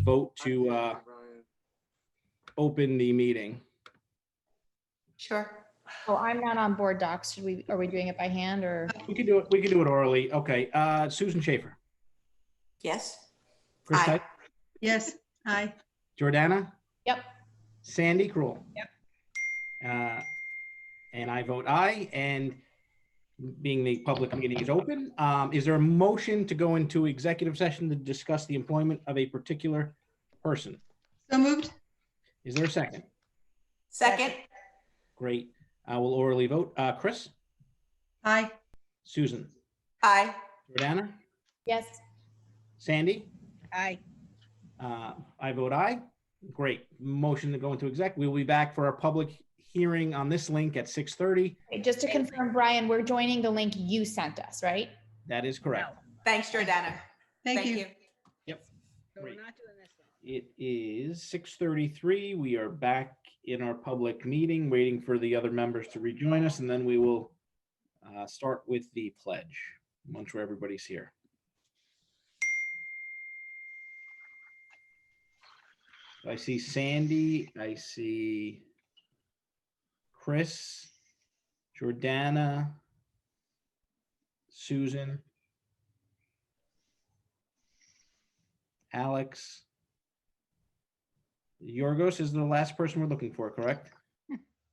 vote to open the meeting. Sure. Oh, I'm not on board docs. Are we doing it by hand or? We could do it. We could do it orally. Okay. Susan Schaefer. Yes. Chris Aye. Tyke. Yes, aye. Jordana. Yep. Sandy Kroll. Yep. And I vote aye. And being the public meeting is open, is there a motion to go into executive session to discuss the employment of a particular person? So moved. Is there a second? Second. Great. I will orally vote. Chris? Aye. Susan? Aye. Jordana? Yes. Sandy? Aye. I vote aye. Great. Motion to go into exec. We will be back for our public hearing on this link at 6:30. Just to confirm, Brian, we're joining the link you sent us, right? That is correct. Thanks, Jordana. Thank you. Yep. So Great. we're not doing this one. It is 6:33. We are back in our public meeting, waiting for the other members to rejoin us, and then we will start with the pledge once everybody's here. I see Sandy. I see Chris, Jordana, Susan, Alex. Yorgos is the last person we're looking for, correct?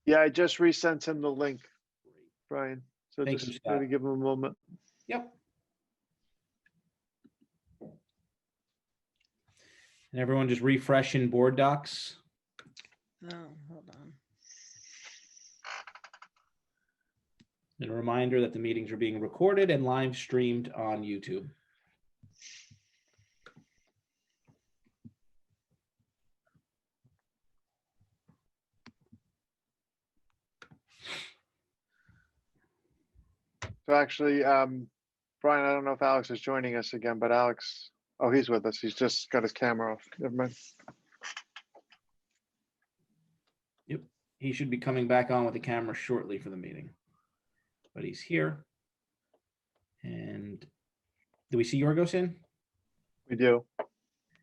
Yeah, I just resent him the link, Brian. So Thank you, just Scott. maybe give him a moment. Yep. And everyone just refresh in board docs. Oh, hold on. And a reminder that the meetings are being recorded and live streamed on YouTube. So actually, Brian, I don't know if Alex is joining us again, but Alex, oh, he's with us. He's just got his camera off. Never mind. Yep. He should be coming back on with the camera shortly for the meeting. But he's here. And do we see Yorgos in? We do.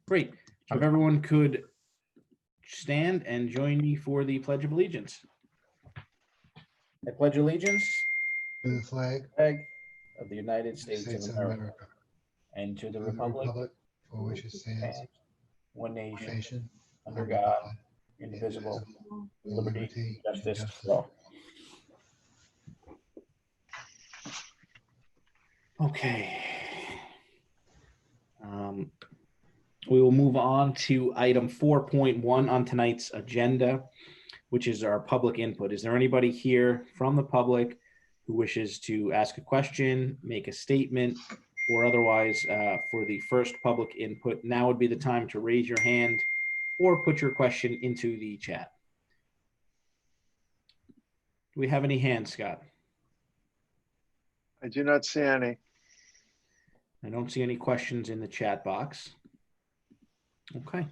Great. If everyone could stand and join me for the Pledge of Allegiance. I pledge allegiance To the flag of the United States of America and to the of the republic republic for which it stands, one one nation, nation, under God, indivisible, with liberty, and justice justice for all. Okay. We will move on to item 4.1 on tonight's agenda, which is our public input. Is there anybody here from the public who wishes to ask a question, make a statement, or otherwise for the first public input? Now would be the time to raise your hand or put your question into the chat. Do we have any hands, Scott? I do not see any. I don't see any questions in the chat box. Okay.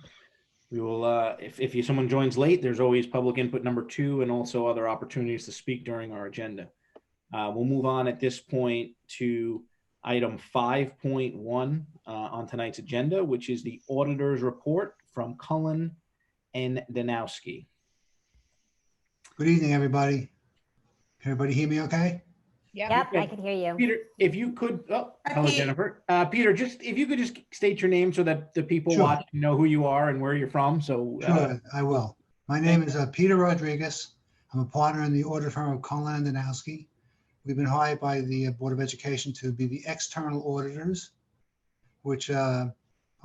We will, if someone joins late, there's always public input number 2 and also other opportunities to speak during our agenda. We'll move on at this point to item 5.1 on tonight's agenda, which is the auditor's report from Cullen and Danowski. Good evening, everybody. Can everybody hear me okay? Yep, I can hear you. Peter, if you could, oh, Hi, hello, Pete. Jennifer. Peter, if you could just state your name so that the people Sure. watching know who you are and where you're from. So, Sure, I will. My name is Peter Rodriguez. I'm a partner in the audit firm of Cullen and Danowski. We've been hired by the Board of Education to be the external auditors, which our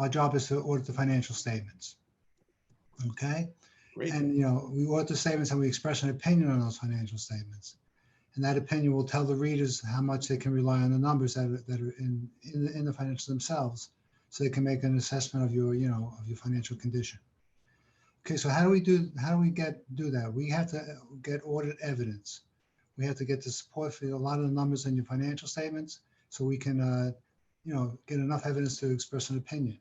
job is to audit the financial statements. Okay? great. And, we audit the statements and we express an opinion on those financial statements. And that opinion will tell the readers how much they can rely on the numbers that are in the financials themselves, so they can make an assessment of your, of your financial condition. Okay, so how do we do that? We have to get audit evidence. We have to get the support for a lot of the numbers in your financial statements, so we can, get enough evidence to express an opinion.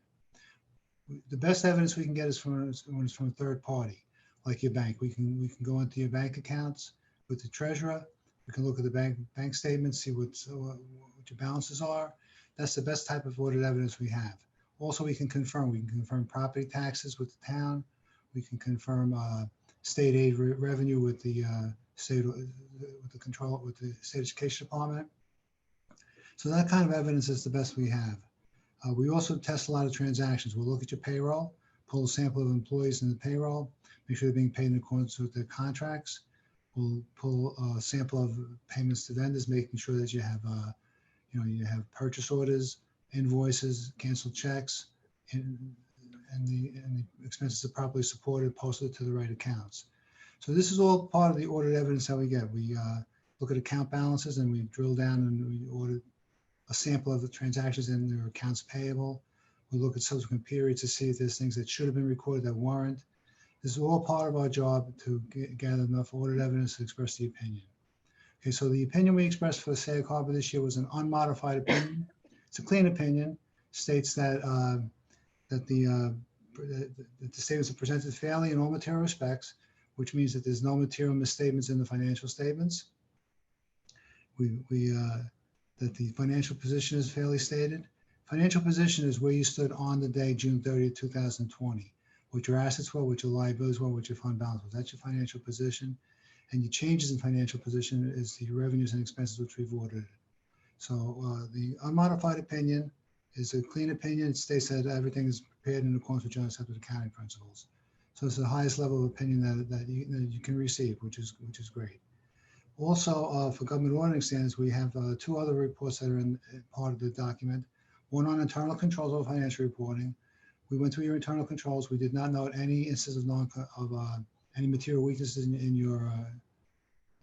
The best evidence we can get is when it's from a third party, like your bank. We can go into your bank accounts with the treasurer. We can look at the bank statements, see what your balances are. That's the best type of audit evidence we have. Also, we can confirm property taxes with the town. We can confirm state aid revenue with the state, with the state education department. So that kind of evidence is the best we have. We also test a lot of transactions. We'll look at your payroll, pull a sample of employees in the payroll, make sure they're being paid in accordance with their contracts. We'll pull a sample of payments to vendors, making sure that you have, you have purchase orders, invoices, canceled checks, and the expenses are properly supported, posted to the right accounts. So this is all part of the audit evidence that we get. We look at account balances and we drill down and we audit a sample of the transactions in their accounts payable. We look at subsequent periods to see if there's things that should have been recorded that weren't. This is all part of our job to gather enough audit evidence to express the opinion. Okay, so the opinion we expressed for Sag Harbor this year was an unmodified opinion. It's a clean opinion. States that that the statements are presented fairly in all material respects, which means that there's no material misstatements in the financial statements. That the financial position is fairly stated. Financial position is where you stood on the day, June 30th, 2020. What your assets were, what your liabilities were, what your fund balance was. That's your financial position. And your changes in financial position is the revenues and expenses which we've audited. So the unmodified opinion is a clean opinion. It states that everything is prepared in accordance with generally accepted accounting principles. So it's the highest level of opinion that you can receive, which is great. Also, for government auditing standards, we have two other reports that are in part of the document. One on internal controls over financial reporting. We went through your internal controls. We did not note any instances of any material weaknesses in your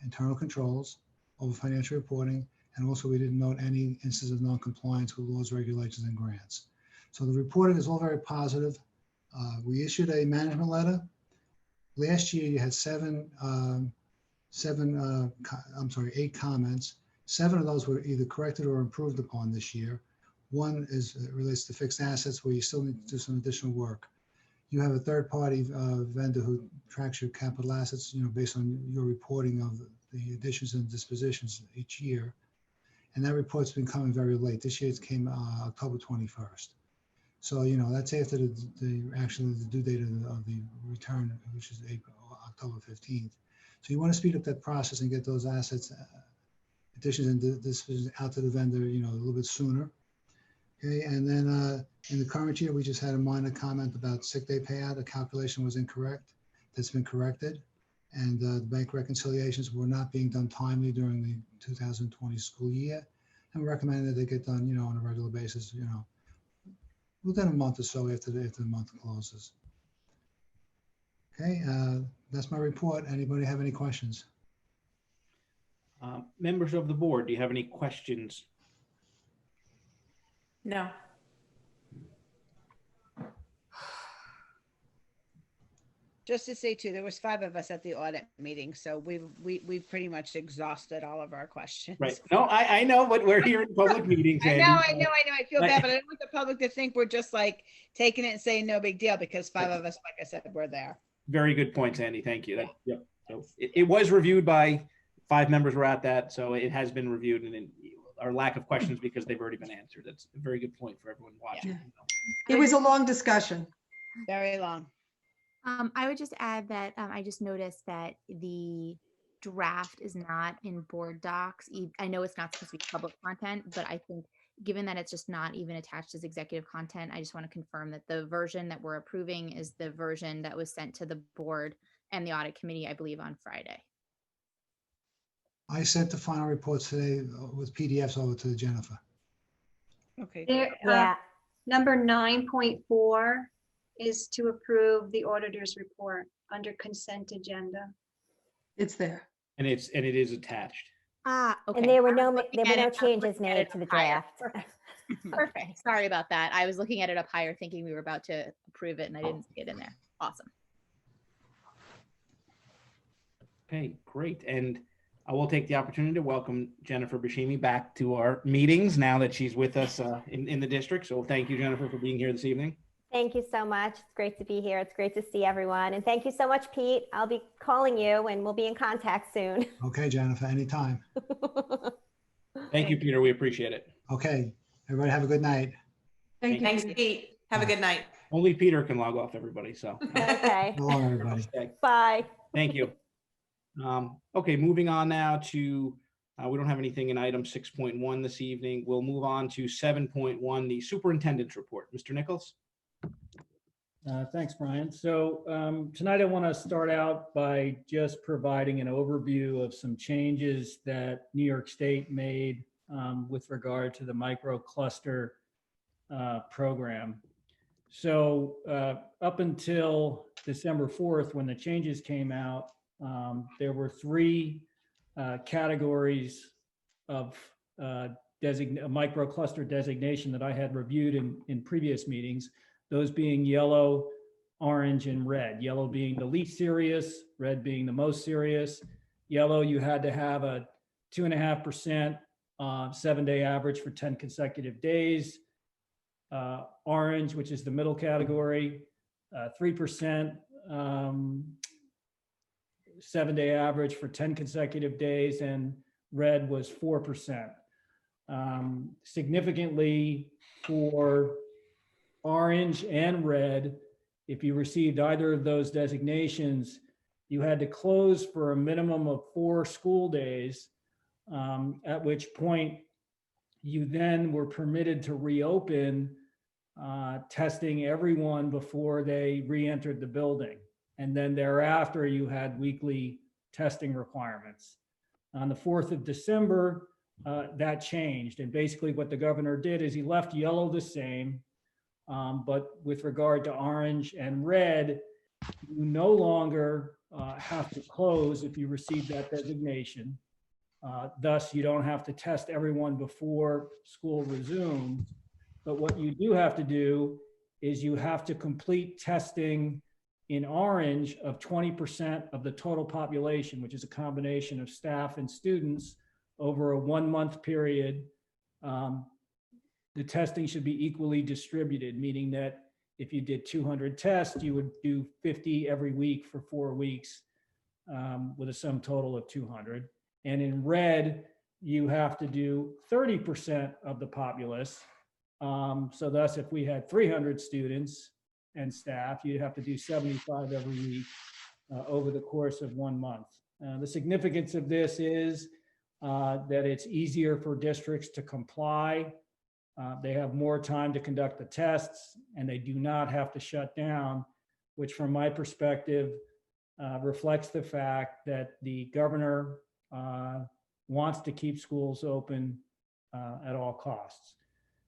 internal controls over financial reporting. And also, we didn't note any instances of non-compliance with laws, regulations, and grants. So the reporting is all very positive. We issued a management letter. Last year, you had eight comments. 7 of those were either corrected or improved upon this year. One relates to fixed assets where you still need to do some additional work. You have a third-party vendor who tracks your capital assets, based on your reporting of the additions and dispositions each year. And that report's been coming very late. This year it came October 21st. So, that's after the due date of the return, which is October 15th. So you want to speed up that process and get those assets, additions and dispositions out to the vendor, a little bit sooner. Okay, and then in the current year, we just had a minor comment about sick day payout. The calculation was incorrect. That's been corrected. And the bank reconciliations were not being done timely during the 2020 school year. And we recommend that they get done, on a regular basis, within a month or so after the month closes. Okay, that's my report. Anybody have any questions? Members of the board, do you have any questions? No. Just to say too, there was 5 of us at the audit meeting, so we've pretty much exhausted all of our questions. Right. No, I know, but we're here in public meetings. I Andy. know. I feel bad, but I don't want the public to think we're just like taking it and saying no big deal, because 5 of us, like I said, were there. Very good points, Andy. Thank you. Yep. So it was reviewed by 5 members were at that, so it has been reviewed, and our lack of questions because they've already been answered. That's a very good point for everyone watching. Yeah. It was a long discussion. Very long. I would just add that I just noticed that the draft is not in board docs. I know it's not supposed to be public content, but I think given that it's just not even attached as executive content, I just want to confirm that the version that we're approving is the version that was sent to the board and the audit committee, I believe, on Friday. I sent the final reports today with PDFs over to Jennifer. Okay. Yeah, Number 9.4 is to approve the auditor's report under consent agenda. It's there. And it is attached. Okay. and there were I no was looking at it- I was changes looking at made it to the up higher. draft. Perfect. Perfect. Sorry about that. I was looking at it up higher thinking we were about to approve it and I didn't see it in there. Awesome. Okay, great. And I will take the opportunity to welcome Jennifer Bashimi back to our meetings now that she's with us in the district. So thank you, Jennifer, for being here this evening. Thank you so much. It's great to be here. It's great to see everyone. And thank you so much, Pete. I'll be calling you and we'll be in contact soon. Okay, Jennifer, anytime. Thank you, Peter. We appreciate it. Okay, everybody have a good night. Thank you. Thanks, Peter. Pete. Have a good night. Only Peter can log off, everybody, so. Okay, So long, everybody. Okay, bye. thank you. Okay, moving on now to, we don't have anything in item 6.1 this evening. We'll move on to 7.1, the superintendent's report. Mr. Nichols? Thanks, Brian. So tonight I want to start out by just providing an overview of some changes that New York State made with regard to the microcluster program. So up until December 4th, when the changes came out, there were three categories of microcluster designation that I had reviewed in previous meetings, those being yellow, orange, and red. Yellow being the least serious, red being the most serious. Yellow, you had to have a 2.5% 7-day average for 10 consecutive days. Orange, which is the middle category, 3% 7-day average for 10 consecutive days, and red was 4%. Significantly for orange and red, if you received either of those designations, you had to close for a minimum of 4 school days, at which point you then were permitted to reopen testing everyone before they re-entered the building. And then thereafter, you had weekly testing requirements. On the 4th of December, that changed. And basically what the governor did is he left yellow the same, but with regard to orange and red, you no longer have to close if you receive that designation. Thus, you don't have to test everyone before school resumes. But what you do have to do is you have to complete testing in orange of 20% of the total population, which is a combination of staff and students over a 1-month period. The testing should be equally distributed, meaning that if you did 200 tests, you would do 50 every week for 4 weeks with a sum total of 200. And in red, you have to do 30% of the populace. So thus, if we had 300 students and staff, you'd have to do 75 every week over the course of 1 month. The significance of this is that it's easier for districts to comply. They have more time to conduct the tests, and they do not have to shut down, which from my perspective reflects the fact that the governor wants to keep schools open at all costs.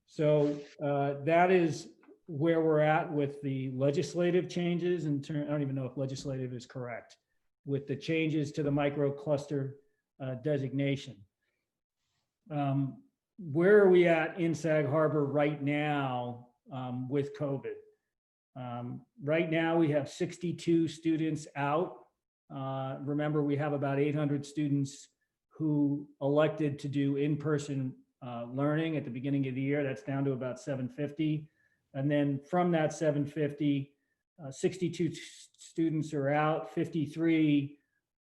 So that is where we're at with the legislative changes. I don't even know if legislative is correct, with the changes to the microcluster designation. Where are we at in Sag Harbor right now with COVID? Right now we have 62 students out. Remember, we have about 800 students who elected to do in-person learning at the beginning of the year. That's down to about 750. And then from that 750, 62 students are out, 53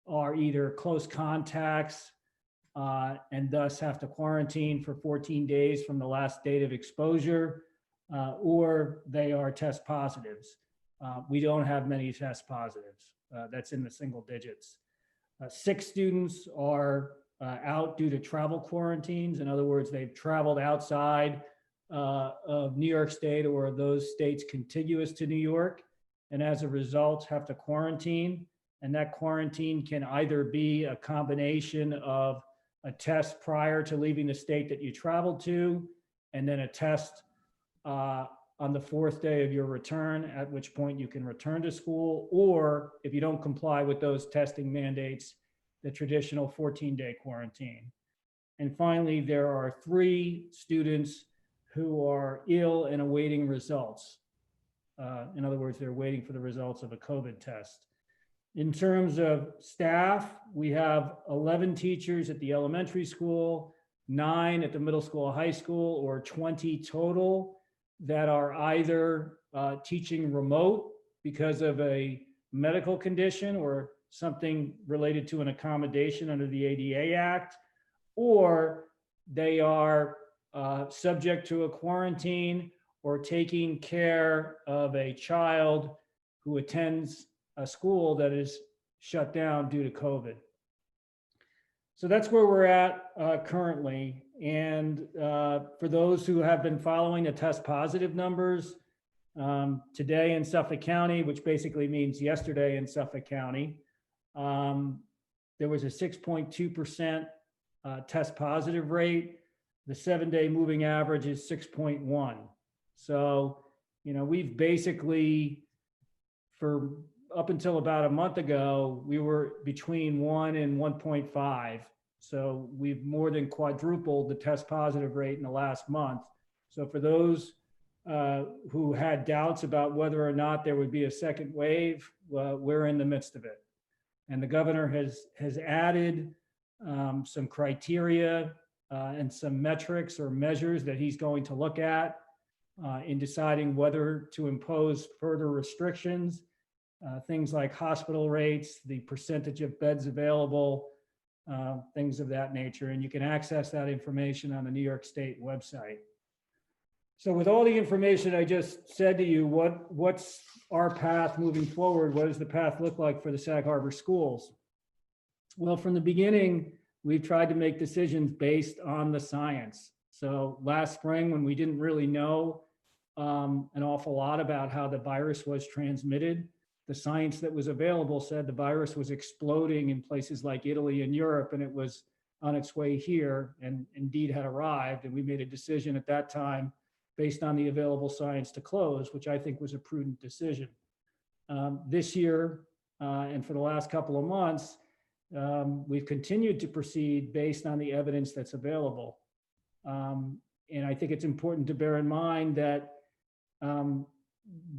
are either close contacts and thus have to quarantine for 14 days from the last date of exposure, or they are test positives. We don't have many test positives. That's in the single digits. 6 students are out due to travel quarantines. In other words, they've traveled outside of New York State or those states contiguous to New York, and as a result have to quarantine. And that quarantine can either be a combination of a test prior to leaving the state that you traveled to, and then a test on the 4th day of your return, at which point you can return to school, or if you don't comply with those testing mandates, the traditional 14-day quarantine. And finally, there are 3 students who are ill and awaiting results. In other words, they're waiting for the results of a COVID test. In terms of staff, we have 11 teachers at the elementary school, 9 at the middle school, high school, or 20 total that are either teaching remote because of a medical condition or something related to an accommodation under the ADA Act, or they are subject to a quarantine, or taking care of a child who attends a school that is shut down due to COVID. So that's where we're at currently. And for those who have been following the test positive numbers, today in Suffolk County, which basically means yesterday in Suffolk County, there was a 6.2% test positive rate. The 7-day moving average is 6.1. So, we've basically, for up until about a month ago, we were between 1 and 1.5. So we've more than quadrupled the test positive rate in the last month. So for those who had doubts about whether or not there would be a second wave, we're in the midst of it. And the governor has added some criteria and some metrics or measures that he's going to look at in deciding whether to impose further restrictions. Things like hospital rates, the percentage of beds available, things of that nature. And you can access that information on the New York State website. So with all the information I just said to you, what's our path moving forward? What does the path look like for the Sag Harbor schools? Well, from the beginning, we've tried to make decisions based on the science. So last spring, when we didn't really know an awful lot about how the virus was transmitted, the science that was available said the virus was exploding in places like Italy and Europe, and it was on its way here and indeed had arrived. And we made a decision at that time based on the available science to close, which I think was a prudent decision. This year, and for the last couple of months, we've continued to proceed based on the evidence that's available. And I think it's important to bear in mind that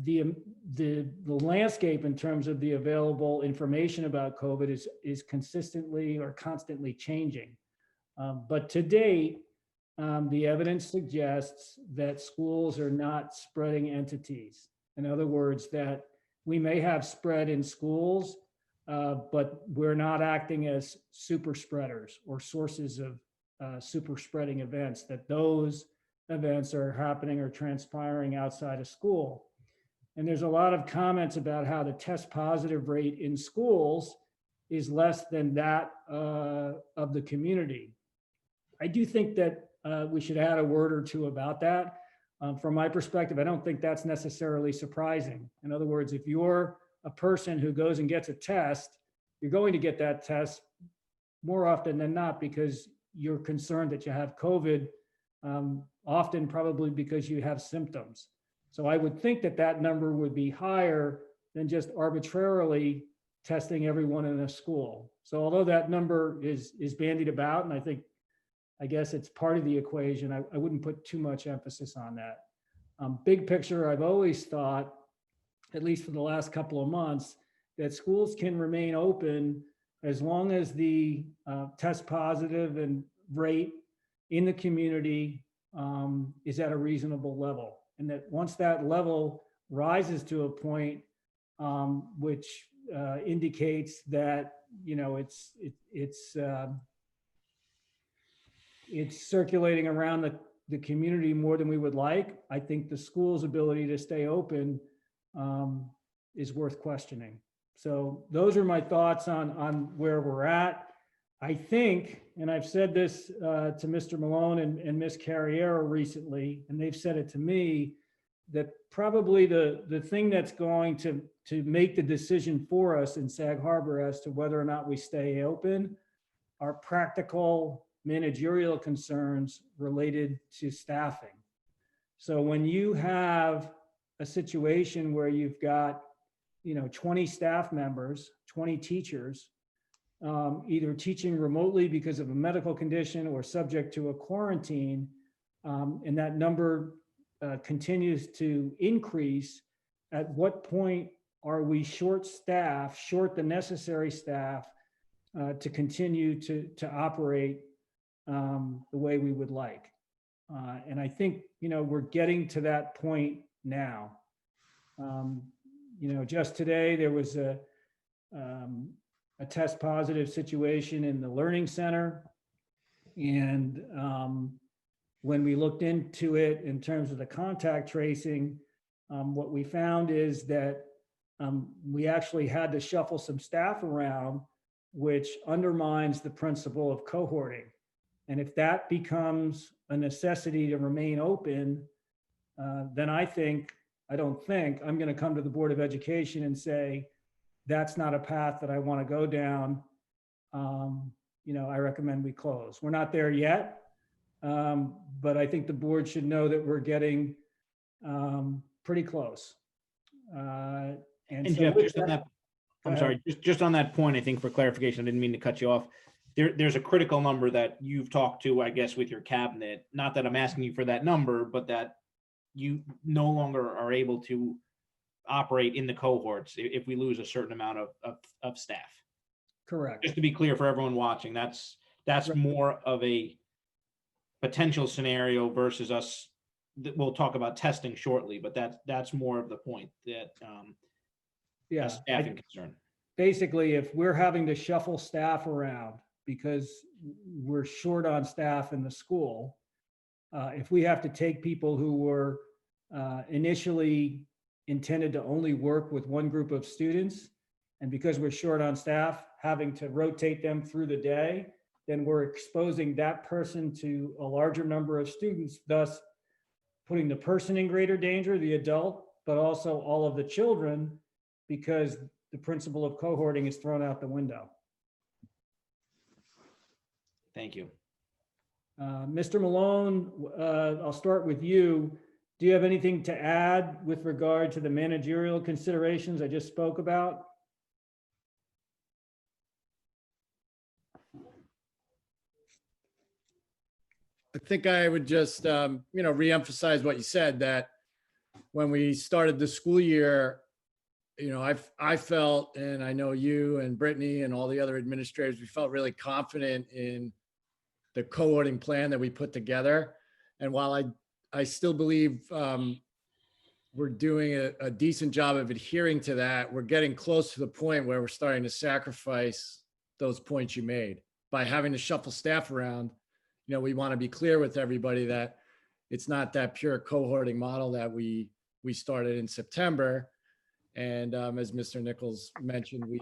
the landscape in terms of the available information about COVID is consistently or constantly changing. But to date, the evidence suggests that schools are not spreading entities. In other words, that we may have spread in schools, but we're not acting as super spreaders or sources of super spreading events, that those events are happening or transpiring outside of school. And there's a lot of comments about how the test positive rate in schools is less than that of the community. I do think that we should add a word or two about that. From my perspective, I don't think that's necessarily surprising. In other words, if you're a person who goes and gets a test, you're going to get that test more often than not because you're concerned that you have COVID, often probably because you have symptoms. So I would think that that number would be higher than just arbitrarily testing everyone in a school. So although that number is bandied about, and I guess it's part of the equation, I wouldn't put too much emphasis on that. Big picture, I've always thought, at least for the last couple of months, that schools can remain open as long as the test positive and rate in the community is at a reasonable level. And that once that level rises to a point which indicates that, it's circulating around the community more than we would like, I think the school's ability to stay open is worth questioning. So those are my thoughts on where we're at. I think, and I've said this to Mr. Malone and Ms. Carriero recently, and they've said it to me, that probably the thing that's going to make the decision for us in Sag Harbor as to whether or not we stay open are practical managerial concerns related to staffing. So when you have a situation where you've got 20 staff members, 20 teachers, either teaching remotely because of a medical condition or subject to a quarantine, and that number continues to increase, at what point are we short the necessary staff to continue to operate the way we would like? And I think, we're getting to that point now. Just today, there was a test positive situation in the Learning Center. And when we looked into it in terms of the contact tracing, what we found is that we actually had to shuffle some staff around, which undermines the principle of cohorting. And if that becomes a necessity to remain open, then I don't think I'm going to come to the Board of Education and say, that's not a path that I want to go down. I recommend we close. We're not there yet, but I think the board should know that we're getting pretty close. And so Jeff, with just on that, Go I'm ahead. sorry, just on that point, I think for clarification, I didn't mean to cut you off. There's a critical number that you've talked to, I guess, with your cabinet. Not that I'm asking you for that number, but that you no longer are able to operate in the cohorts if we lose a certain amount of staff. Correct. Just to be clear for everyone watching, that's Right. more of a potential scenario versus us. We'll talk about testing shortly, but that's more of the point that Yeah. a staffing concern. Basically, if we're having to shuffle staff around because we're short on staff in the school, if we have to take people who were initially intended to only work with one group of students, and because we're short on staff, having to rotate them through the day, then we're exposing that person to a larger number of students, thus putting the person in greater danger, the adult, but also all of the children, because the principle of cohorting is thrown out the window. Thank you. Mr. Malone, I'll start with you. Do you have anything to add with regard to the managerial considerations I just spoke about? I think I would just, reemphasize what you said, that when we started the school year, I felt, and I know you and Brittany and all the other administrators, we felt really confident in the cohorting plan that we put together. And while I still believe we're doing a decent job of adhering to that, we're getting close to the point where we're starting to sacrifice those points you made by having to shuffle staff around. We want to be clear with everybody that it's not that pure cohorting model that we started in September. And as Mr. Nichols mentioned, we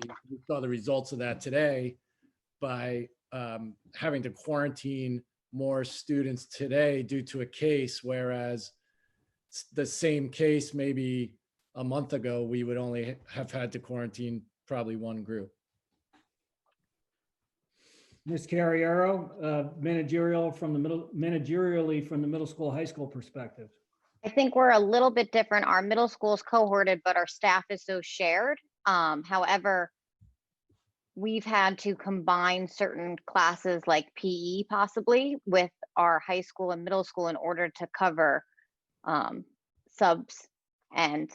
saw the results of that today by having to quarantine more students today due to a case, whereas the same case maybe a month ago, we would only have had to quarantine probably one group. Ms. Carriero, managerially from the middle school, high school perspective. I think we're a little bit different. Our middle school is cohorted, but our staff is so shared. However, we've had to combine certain classes like PE possibly with our high school and middle school in order to cover subs. And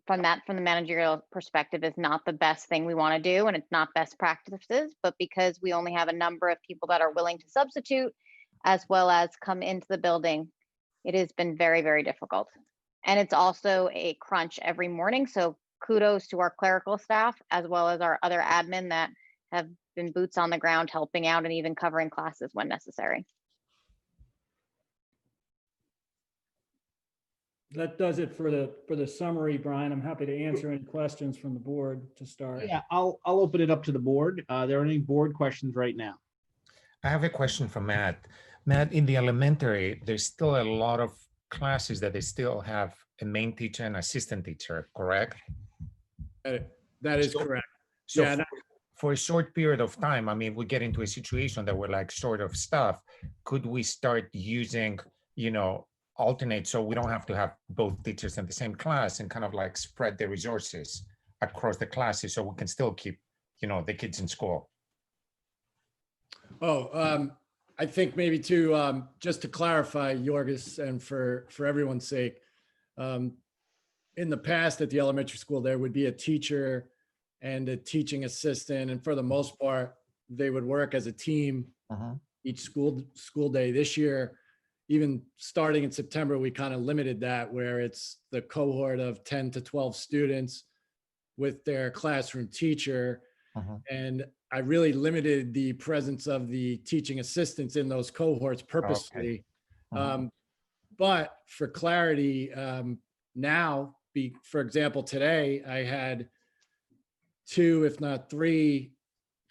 from the managerial perspective is not the best thing we want to do, and it's not best practices, but because we only have a number of people that are willing to substitute as well as come into the building, it has been very, very difficult. And it's also a crunch every morning. So kudos to our clerical staff as well as our other admin that have been boots on the ground helping out and even covering classes when necessary. That does it for the summary, Brian. I'm happy to answer any questions from the board to start. Yeah, I'll open it up to the board. There are any board questions right now? I have a question for Matt. Matt, in the elementary, there's still a lot of classes that they still have a main teacher and assistant teacher, correct? That is correct. So Yeah, for a short period of time, I mean, we get into a situation that we're like short of stuff. Could we start using, alternate so we don't have to have both teachers in the same class and kind of like spread the resources across the classes so we can still keep, the kids in school? I think maybe to just to clarify, Yorgis, and for everyone's sake, in the past at the elementary school, there would be a teacher and a teaching assistant, and for the most part, they would work as a team each school day. This year, even starting in September, we kind of limited that, where it's the cohort of 10 to 12 students with their classroom teacher. And I really limited the presence of the teaching assistants in those cohorts purposely But for clarity, now, for example, today I had 2, if not 3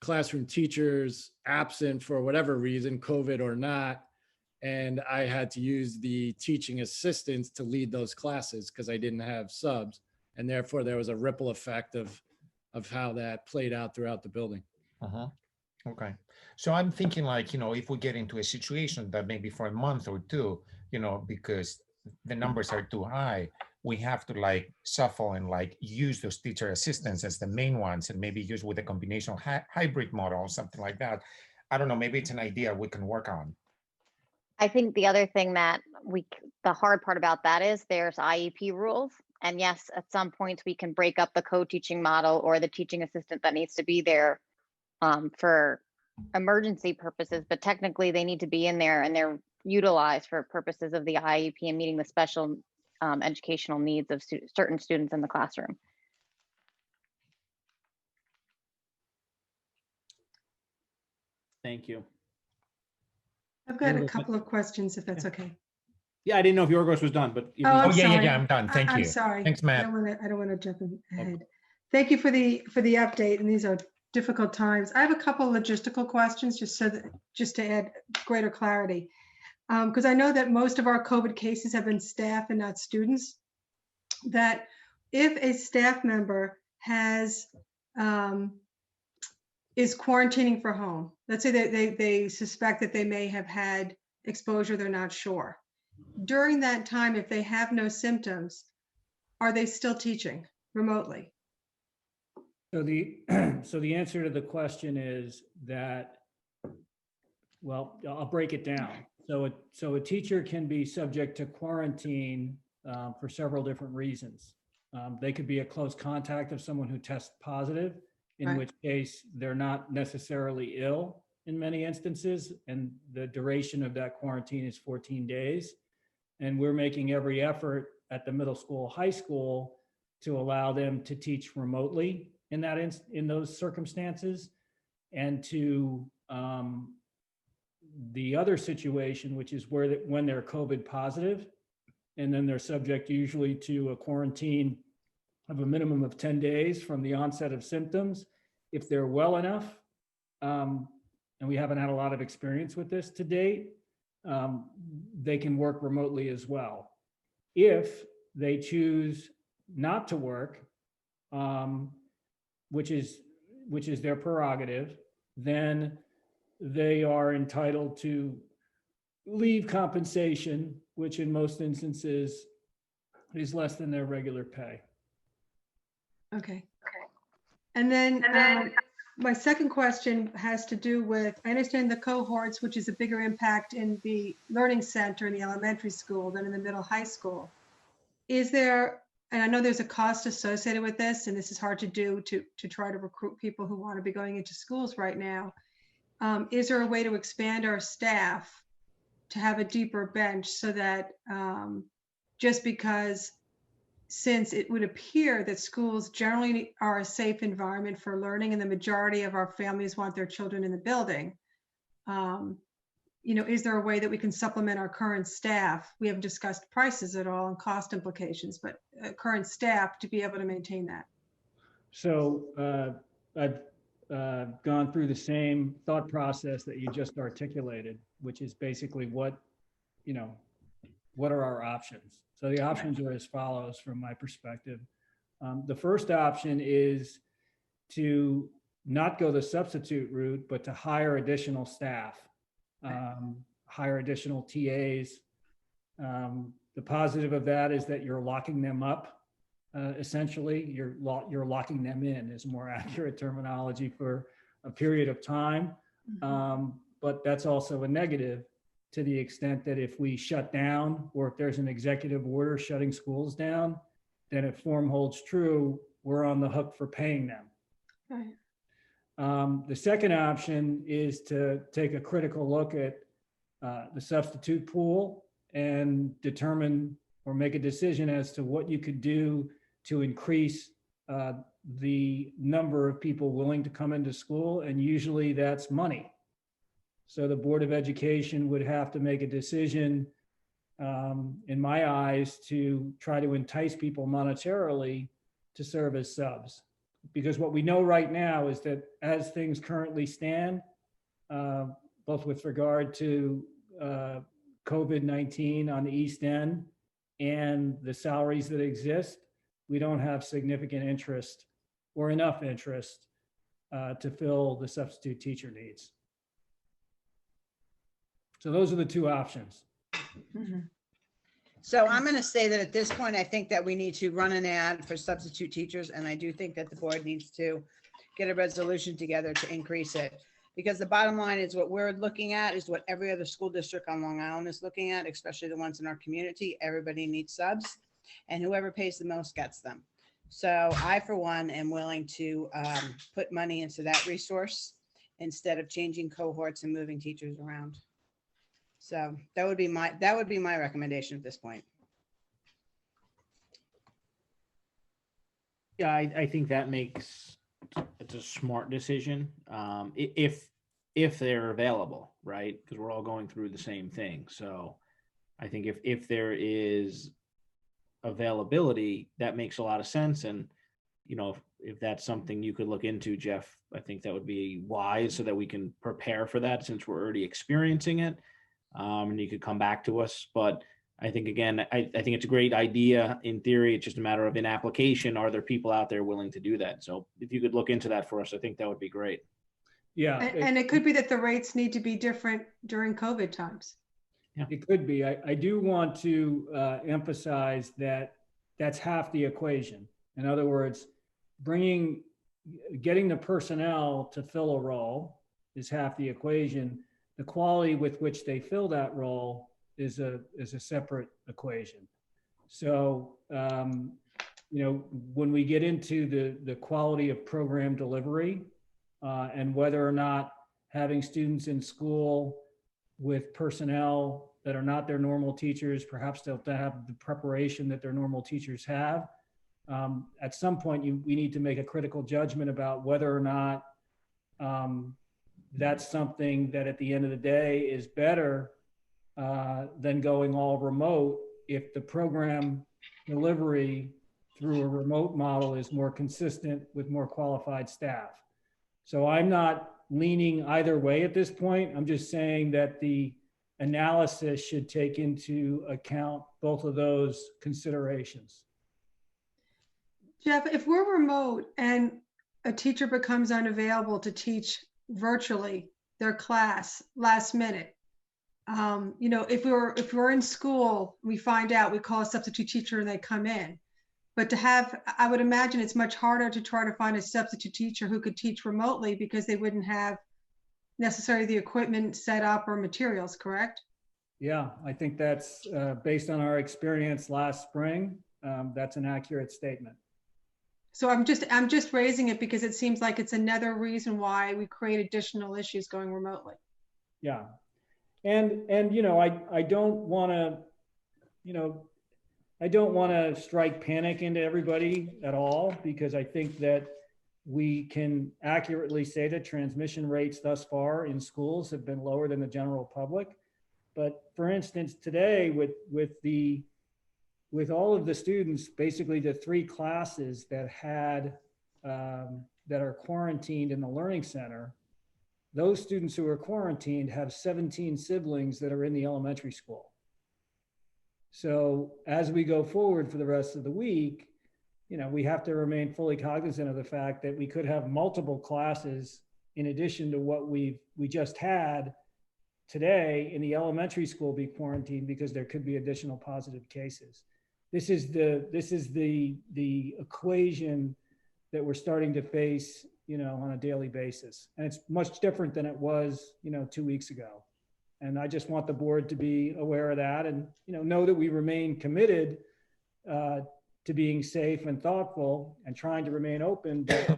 classroom teachers absent for whatever reason, COVID or not. And I had to use the teaching assistants to lead those classes because I didn't have subs. And therefore there was a ripple effect of how that played out throughout the building. Okay. So I'm thinking like, if we get into a situation that maybe for a month or 2, because the numbers are too high, we have to like shuffle and like use those teacher assistants as the main ones and maybe use with a combination hybrid model or something like that. I don't know, maybe it's an idea we can work on. I think the other thing that the hard part about that is there's IEP rules. And yes, at some points we can break up the co-teaching model or the teaching assistant that needs to be there for emergency purposes, but technically they need to be in there and they're utilized for purposes of the IEP and meeting the special educational needs of certain students in the classroom. Thank you. I've got a couple of questions, if that's okay. Yeah, I didn't know if Yorgos was done, but. I'm sorry. Yeah, I'm done. Thank you. I'm sorry. Thanks, Matt. I don't want to jump ahead. Thank you for the update, and these are difficult times. I have a couple logistical questions just to add greater clarity. Because I know that most of our COVID cases have been staff and not students, that if a staff member is quarantining for home, let's say that they suspect that they may have had exposure, they're not sure. During that time, if they have no symptoms, are they still teaching remotely? So the answer to the question is that, well, I'll break it down. So a teacher can be subject to quarantine for several different reasons. They could be a close contact of someone who tests positive, in which case they're not necessarily ill in many instances, and the duration of that quarantine is 14 days. And we're making every effort at the middle school, high school to allow them to teach remotely in those circumstances. And to the other situation, which is when they're COVID positive, and then they're subject usually to a quarantine of a minimum of 10 days from the onset of symptoms. If they're well enough, and we haven't had a lot of experience with this to date, they can work remotely as well. If they choose not to work, which is their prerogative, then they are entitled to leave compensation, which in most instances is less than their regular pay. Okay. And then my second question has to do with, I understand the cohorts, which is a bigger impact in the learning center in the elementary school than in the middle high school. Is there, and I know there's a cost associated with this, and this is hard to do to try to recruit people who want to be going into schools right now. Is there a way to expand our staff to have a deeper bench so that just because, since it would appear that schools generally are a safe environment for learning and the majority of our families want their children in the building, is there a way that we can supplement our current staff? We haven't discussed prices at all and cost implications, but current staff to be able to maintain that. So I've gone through the same thought process that you just articulated, which is basically what are our options? So the options are as follows from my perspective. The first option is to not go the substitute route, but to hire additional staff, hire additional TAs. The positive of that is that you're locking them up. Essentially, you're locking them in is more accurate terminology for a period of time. But that's also a negative, to the extent that if we shut down, or if there's an executive order shutting schools down, then if form holds true, we're on the hook for paying them. Right. The second option is to take a critical look at the substitute pool and determine or make a decision as to what you could do to increase the number of people willing to come into school. And usually that's money. So the Board of Education would have to make a decision in my eyes, to try to entice people monetarily to serve as subs. Because what we know right now is that as things currently stand, both with regard to COVID-19 on the East End and the salaries that exist, we don't have significant interest or enough interest to fill the substitute teacher needs. So those are the two options. So I'm going to say that at this point, I think that we need to run an ad for substitute teachers. And I do think that the board needs to get a resolution together to increase it. Because the bottom line is what we're looking at is what every other school district on Long Island is looking at, especially the ones in our community. Everybody needs subs, and whoever pays the most gets them. So I, for one, am willing to put money into that resource instead of changing cohorts and moving teachers around. So that would be my recommendation at this point. Yeah, I think that it's a smart decision. If they're available, right? Because we're all going through the same thing. So I think if there is availability, that makes a lot of sense. And, you know, if that's something you could look into, Jeff, I think that would be wise so that we can prepare for that since we're already experiencing it. And you could come back to us. But I think, again, I think it's a great idea in theory. It's just a matter of in application, are there people out there willing to do that? So if you could look into that for us, I think that would be great. Yeah. And it could be that the rates need to be different during COVID times. Yeah. It could be. I do want to emphasize that that's half the equation. In other words, getting the personnel to fill a role is half the equation. The quality with which they fill that role is a separate equation. So, you know, when we get into the quality of program delivery and whether or not having students in school with personnel that are not their normal teachers, perhaps they'll have the preparation that their normal teachers have. At some point, we need to make a critical judgment about whether or not that's something that at the end of the day is better than going all remote if the program delivery through a remote model is more consistent with more qualified staff. So I'm not leaning either way at this point. I'm just saying that the analysis should take into account both of those considerations. Jeff, if we're remote and a teacher becomes unavailable to teach virtually their class last minute, you know, if we're in school, we find out, we call a substitute teacher and they come in. But I would imagine it's much harder to try to find a substitute teacher who could teach remotely because they wouldn't have necessarily the equipment set up or materials, correct? Yeah, I think that's based on our experience last spring. That's an accurate statement. So I'm just raising it because it seems like it's another reason why we create additional issues going remotely. Yeah. And you know, I don't want to, you know, I don't want to strike panic into everybody at all, because I think that we can accurately say that transmission rates thus far in schools have been lower than the general public. But for instance, today with all of the students, basically the 3 classes that that are quarantined in the Learning Center, those students who are quarantined have 17 siblings that are in the elementary school. So as we go forward for the rest of the week, you know, we have to remain fully cognizant of the fact that we could have multiple classes in addition to what we just had today in the elementary school be quarantined because there could be additional positive cases. This is the equation that we're starting to face, you know, on a daily basis. And it's much different than it was, you know, 2 weeks ago. And I just want the board to be aware of that and, you know that we remain committed to being safe and thoughtful and trying to remain open. But,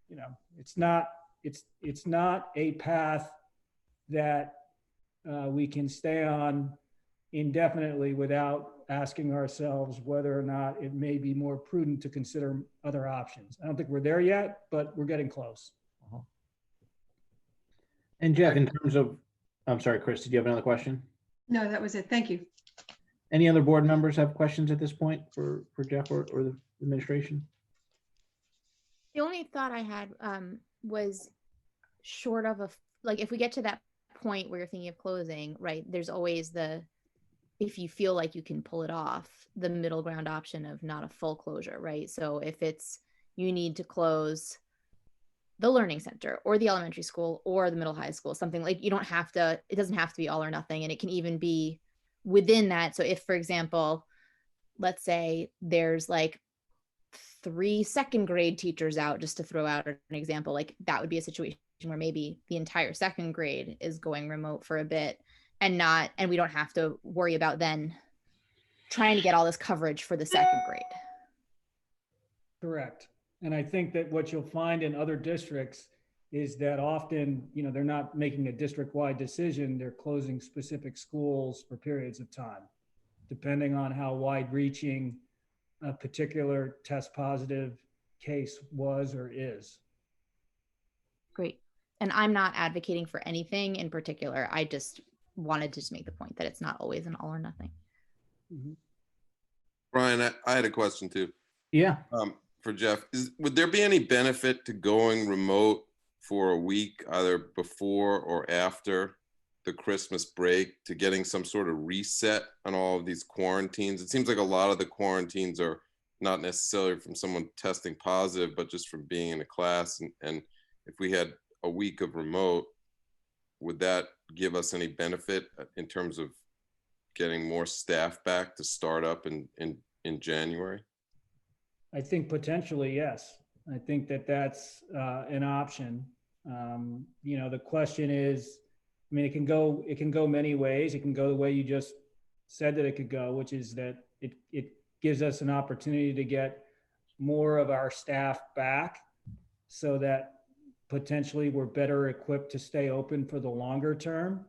you know, it's not a path that we can stay on indefinitely without asking ourselves whether or not it may be more prudent to consider other options. I don't think we're there yet, but we're getting close. And Jeff, in terms of, I'm sorry, Chris, did you have another question? No, that was it. Thank you. Any other board members have questions at this point for Jeff or the administration? The only thought I had was short of like, if we get to that point where you're thinking of closing, right, there's always if you feel like you can pull it off, the middle ground option of not a full closure, right? So if you need to close the learning center or the elementary school or the middle high school, something like, it doesn't have to be all or nothing. And it can even be within that. So if, for example, let's say there's like 3 second grade teachers out, just to throw out an example, like that would be a situation where maybe the entire second grade is going remote for a bit and we don't have to worry about then trying to get all this coverage for the second grade. Correct. And I think that what you'll find in other districts is that often, they're not making a district-wide decision. They're closing specific schools for periods of time, depending on how wide-reaching a particular test positive case was or is. Great. And I'm not advocating for anything in particular. I just wanted to just make the point that it's not always an all or nothing. Mm-hmm. Brian, I had a question too. Yeah. For Jeff, would there be any benefit to going remote for a week, either before or after the Christmas break, to getting some sort of reset on all of these quarantines? It seems like a lot of the quarantines are not necessarily from someone testing positive, but just from being in a class. And if we had a week of remote, would that give us any benefit in terms of getting more staff back to start up in January? I think potentially, yes. I think that that's an option. The question is, it can go many ways. It can go the way you just said that it could go, which is that it gives us an opportunity to get more of our staff back so that potentially we're better equipped to stay open for the longer term.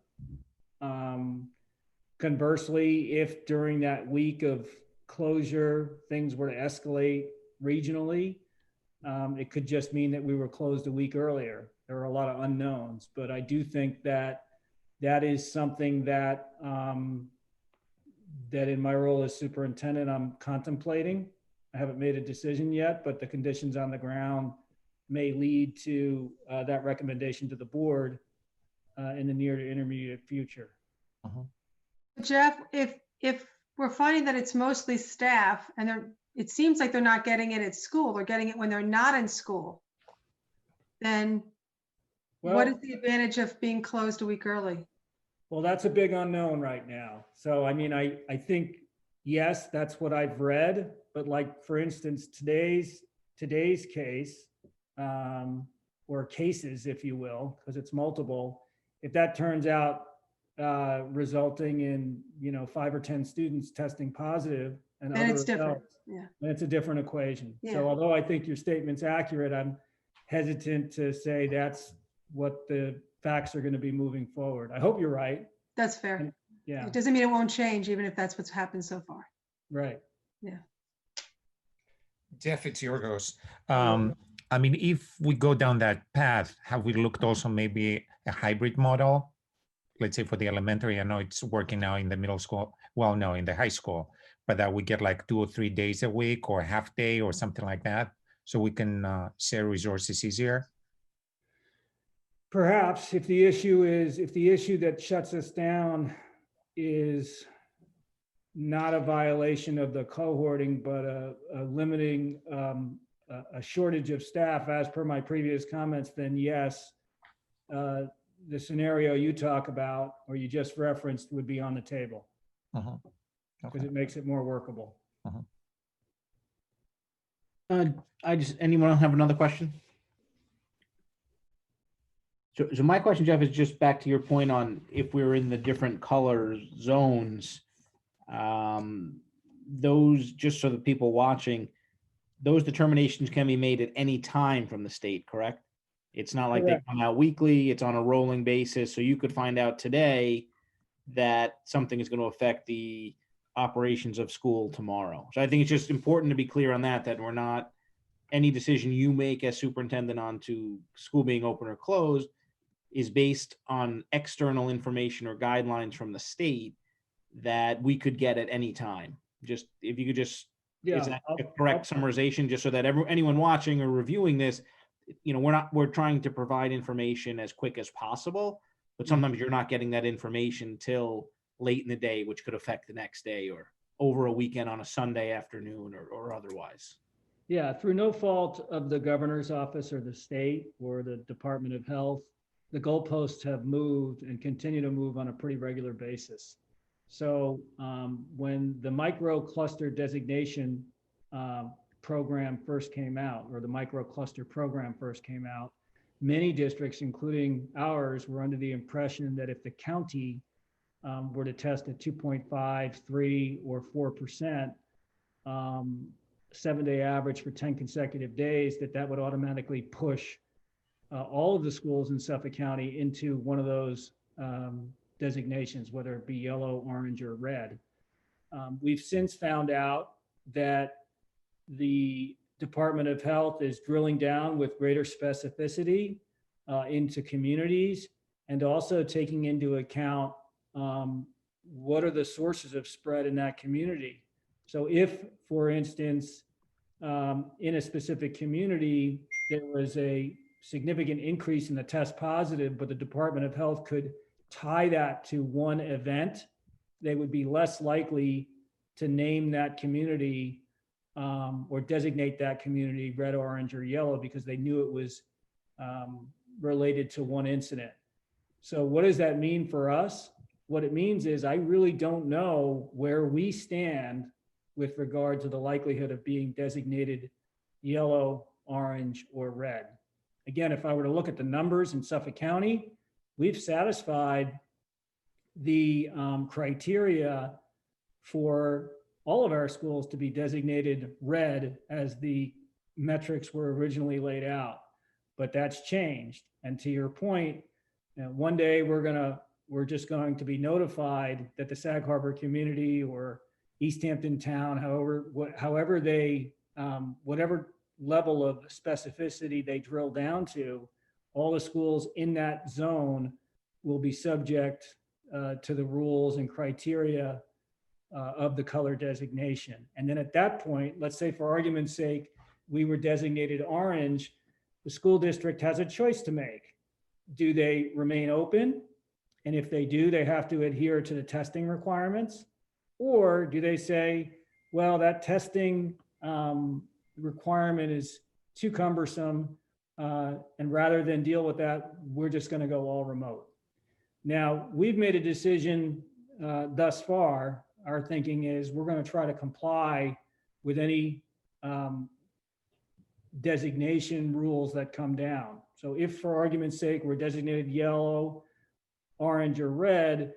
Conversely, if during that week of closure, things were to escalate regionally, it could just mean that we were closed a week earlier. There are a lot of unknowns, but I do think that is something that that in my role as superintendent, I'm contemplating. I haven't made a decision yet, but the conditions on the ground may lead to that recommendation to the board in the near to intermediate future. Jeff, if we're finding that it's mostly staff and it seems like they're not getting it at school, they're getting it when they're not in school, then what is the advantage of being closed a week early? Well, that's a big unknown right now. So, I think, yes, that's what I've read, but like, for instance, today's case, or cases, if you will, because it's multiple, if that turns out resulting in 5 or 10 students testing positive and then other it's different. adults, Yeah. then it's a different equation. Yeah. So although I think your statement's accurate, I'm hesitant to say that's what the facts are going to be moving forward. I hope you're right. That's fair. Yeah. It doesn't mean it won't change, even if that's what's happened so far. Right. Yeah. Jeff, it's Yorgos. If we go down that path, have we looked also maybe a hybrid model? Let's say for the elementary, I know it's working now in the middle school. Well, no, in the high school, but that we get like 2 or 3 days a week or a half day or something like that, so we can share resources easier. Perhaps if the issue that shuts us down is not a violation of the cohorting, but a limiting a shortage of staff, as per my previous comments, then yes, the scenario you talk about or you just referenced would be on the table, because it makes it more workable. Anyone have another question? So my question, Jeff, is just back to your point on if we're in the different color zones, those, just so the people watching, those determinations can be made at any time from the state, correct? It's not like Correct. they come out weekly, it's on a rolling basis. So you could find out today that something is going to affect the operations of school tomorrow. So I think it's just important to be clear on that we're not, any decision you make as superintendent on to school being open or closed is based on external information or guidelines from the state. that we could get at any time. Just if you could just, is Yeah, that a correct summarization, just so that anyone watching or reviewing this, we're trying to provide information as quick as possible, but sometimes you're not getting that information till late in the day, which could affect the next day or over a weekend on a Sunday afternoon or otherwise. Yeah, through no fault of the governor's office or the state or the Department of Health, the goalposts have moved and continue to move on a pretty regular basis. So when the micro cluster designation program first came out, or the micro cluster program first came out, many districts, including ours, were under the impression that if the county were to test at 2.5, 3, or 4%, 7-day average for 10 consecutive days, that would automatically push all of the schools in Suffolk County into one of those designations, whether it be yellow, orange, or red. We've since found out that the Department of Health is drilling down with greater specificity into communities, and also taking into account what are the sources of spread in that community. So if, for instance, in a specific community, there was a significant increase in the test positive, but the Department of Health could tie that to one event, they would be less likely to name that community or designate that community red, orange, or yellow, because they knew it was related to one incident. So what does that mean for us? What it means is I really don't know where we stand with regard to the likelihood of being designated yellow, orange, or red. Again, if I were to look at the numbers in Suffolk County, we've satisfied the criteria for all of our schools to be designated red as the metrics were originally laid out, but that's changed. And to your point, one day we're just going to be notified that the Sag Harbor community or East Hampton town, however they, whatever level of specificity they drill down to, all the schools in that zone will be subject to the rules and criteria of the color designation. And then at that point, let's say for argument's sake, we were designated orange, the school district has a choice to make. Do they remain open? And if they do, they have to adhere to the testing requirements? Or do they say, well, that testing requirement is too cumbersome, and rather than deal with that, we're just going to go all remote. Now, we've made a decision thus far. Our thinking is we're going to try to comply with any designation rules that come down. So if, for argument's sake, we're designated yellow, orange, or red,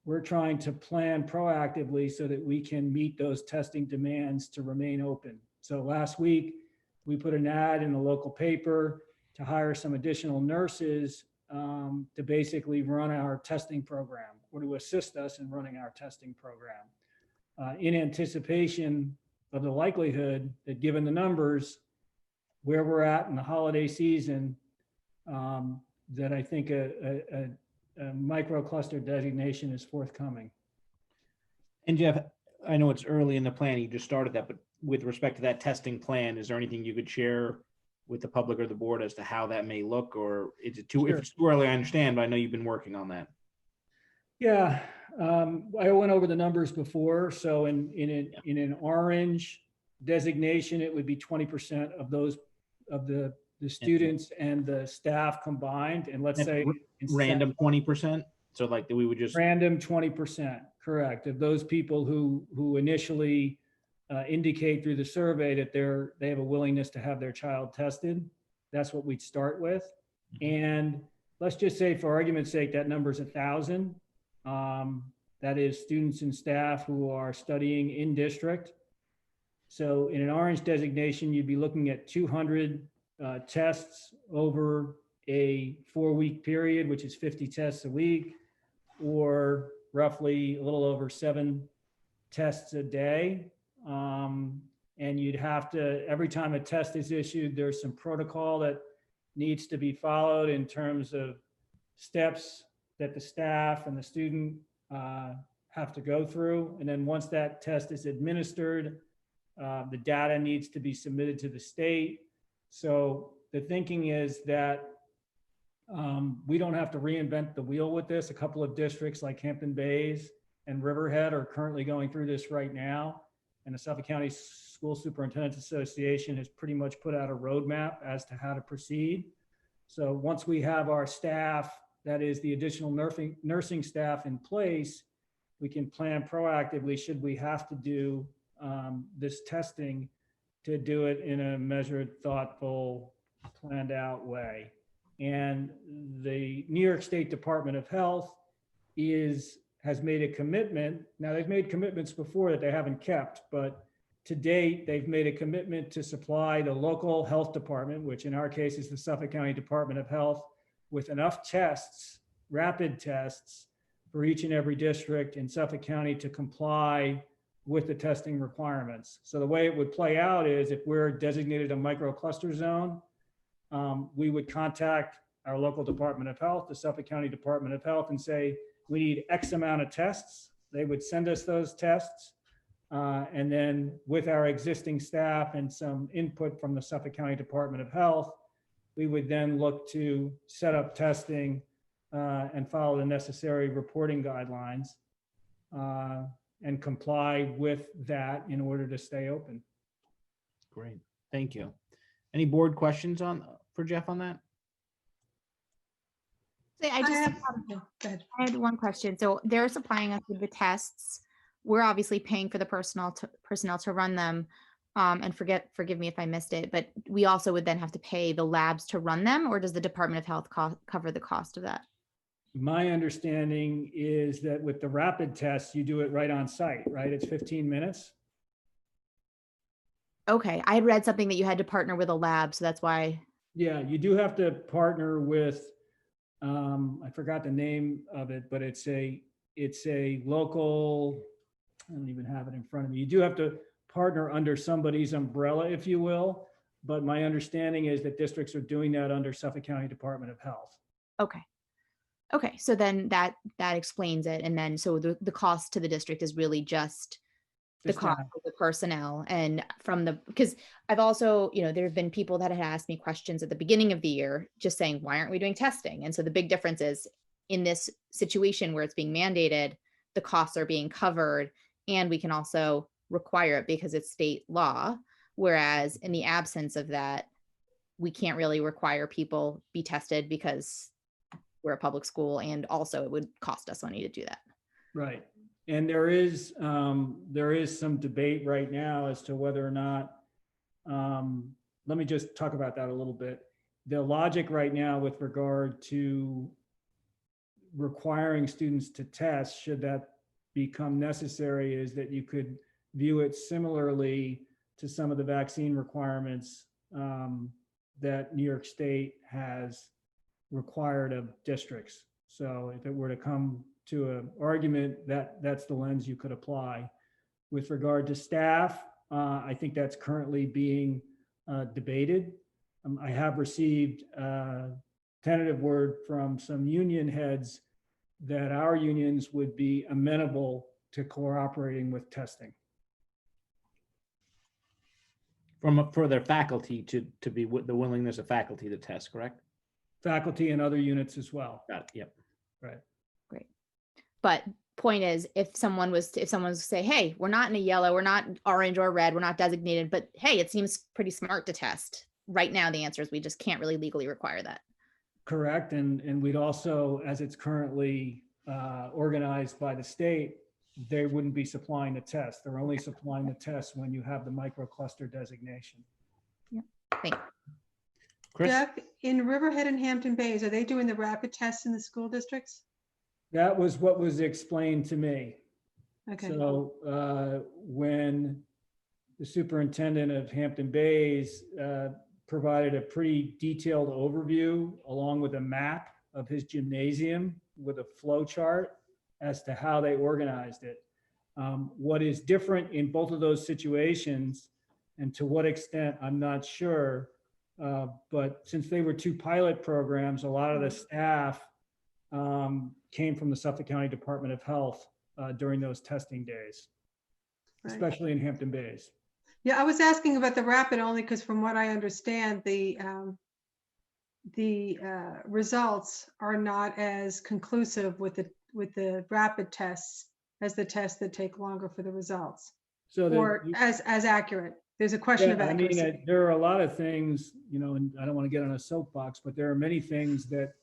we're trying to plan proactively so that we can meet those testing demands to remain open. So last week, we put an ad in the local paper to hire some additional nurses to basically run our testing program, or to assist us in running our testing program, in anticipation of the likelihood that, given the numbers, where we're at in the holiday season, that I think a microcluster designation is forthcoming. And Jeff, I know it's early in the plan, you just started that, but with respect to that testing plan, is there anything you could share with the public or the board as to how that may look, or is it too, Sure. if it's too early, I understand, but I know you've been working on that. Yeah, I went over the numbers before. So in an orange designation, it would be 20% of those, of the students and the staff combined. And let's say Random 20%. So like we would just random 20%, correct. Of those people who initially indicate through the survey that they have a willingness to have their child tested, that's what we'd start with. And let's just say, for argument's sake, that number is 1,000. That is students and staff who are studying in district. So in an orange designation, you'd be looking at 200 tests over a 4-week period, which is 50 tests a week, or roughly a little over 7 tests a day. And you'd have to, every time a test is issued, there's some protocol that needs to be followed in terms of steps that the staff and the student have to go through. And then once that test is administered, the data needs to be submitted to the state. So the thinking is that we don't have to reinvent the wheel with this. A couple of districts like Hampton Bays and Riverhead are currently going through this right now. And the Suffolk County School Superintendents Association has pretty much put out a roadmap as to how to proceed. So once we have our staff, that is the additional nursing staff in place, we can plan proactively should we have to do this testing, to do it in a measured, thoughtful, planned out way. And the New York State Department of Health has made a commitment. Now, they've made commitments before that they haven't kept, but to date, they've made a commitment to supply the local health department, which in our case is the Suffolk County Department of Health, with enough tests, rapid tests, for each and every district in Suffolk County to comply with the testing requirements. So the way it would play out is if we're designated a microcluster zone, we would contact our local Department of Health, the Suffolk County Department of Health, and say, we need X amount of tests. They would send us those tests. And then with our existing staff and some input from the Suffolk County Department of Health, we would then look to set up testing and follow the necessary reporting guidelines and comply with that in order to stay open. Great, thank you. Any board questions for Jeff on that? I had one question. So they're supplying us with the tests. We're obviously paying for the personnel to run them. And forgive me if I missed it, but we also would then have to pay the labs to run them, or does the Department of Health cover the cost of that? My understanding is that with the rapid tests, you do it right on site, right? It's 15 minutes. Okay, I had read something that you had to partner with a lab, so that's why. Yeah, you do have to partner with, I forgot the name of it, but it's a local, I don't even have it in front of me. You do have to partner under somebody's umbrella, if you will. But my understanding is that districts are doing that under Suffolk County Department of Health. Okay. Okay, so then that explains it. And then, so the cost to the district is really just the cost of the personnel, and because I've also, there have been people that had asked me questions at the beginning of the year, just saying, why aren't we doing testing? And so the big difference is in this situation where it's being mandated, the costs are being covered, and we can also require it because it's state law. Whereas in the absence of that, we can't really require people be tested because we're a public school, and also it would cost us money to do that. Right. And there is some debate right now as to whether or not, let me just talk about that a little bit. The logic right now with regard to requiring students to test, should that become necessary, is that you could view it similarly to some of the vaccine requirements that New York State has required of districts. So if it were to come to an argument, that's the lens you could apply. With regard to staff, I think that's currently being debated. I have received tentative word from some union heads that our unions would be amenable to cooperating with testing. For their faculty to be with the willingness of faculty to test, correct? Faculty and other units as well. Got it. Yep. Right. Great. But point is, if someone was to say, hey, we're not in a yellow, we're not orange or red, we're not designated, but hey, it seems pretty smart to test. Right now, the answer is we just can't really legally require that. Correct. And we'd also, as it's currently organized by the state, they wouldn't be supplying the test. They're only supplying the test when you have the microcluster designation. Yep. Thank you. Chris? Jeff, in Riverhead and Hampton Bays, are they doing the rapid tests in the school districts? That was what was explained to me. Okay. So when the superintendent of Hampton Bays provided a pretty detailed overview along with a map of his gymnasium with a flow chart as to how they organized it. What is different in both of those situations, and to what extent, I'm not sure, but since they were two pilot programs, a lot of the staff came from the Suffolk County Department of Health during those testing days, Right. especially in Hampton Bays. Yeah, I was asking about the rapid only because from what I understand, the results are not as conclusive with the rapid tests as the tests that take longer for the results, So or as accurate. There's a question of yeah, I mean, accuracy. there are a lot of things, you know, and I don't want to get on a soapbox, but there are many things that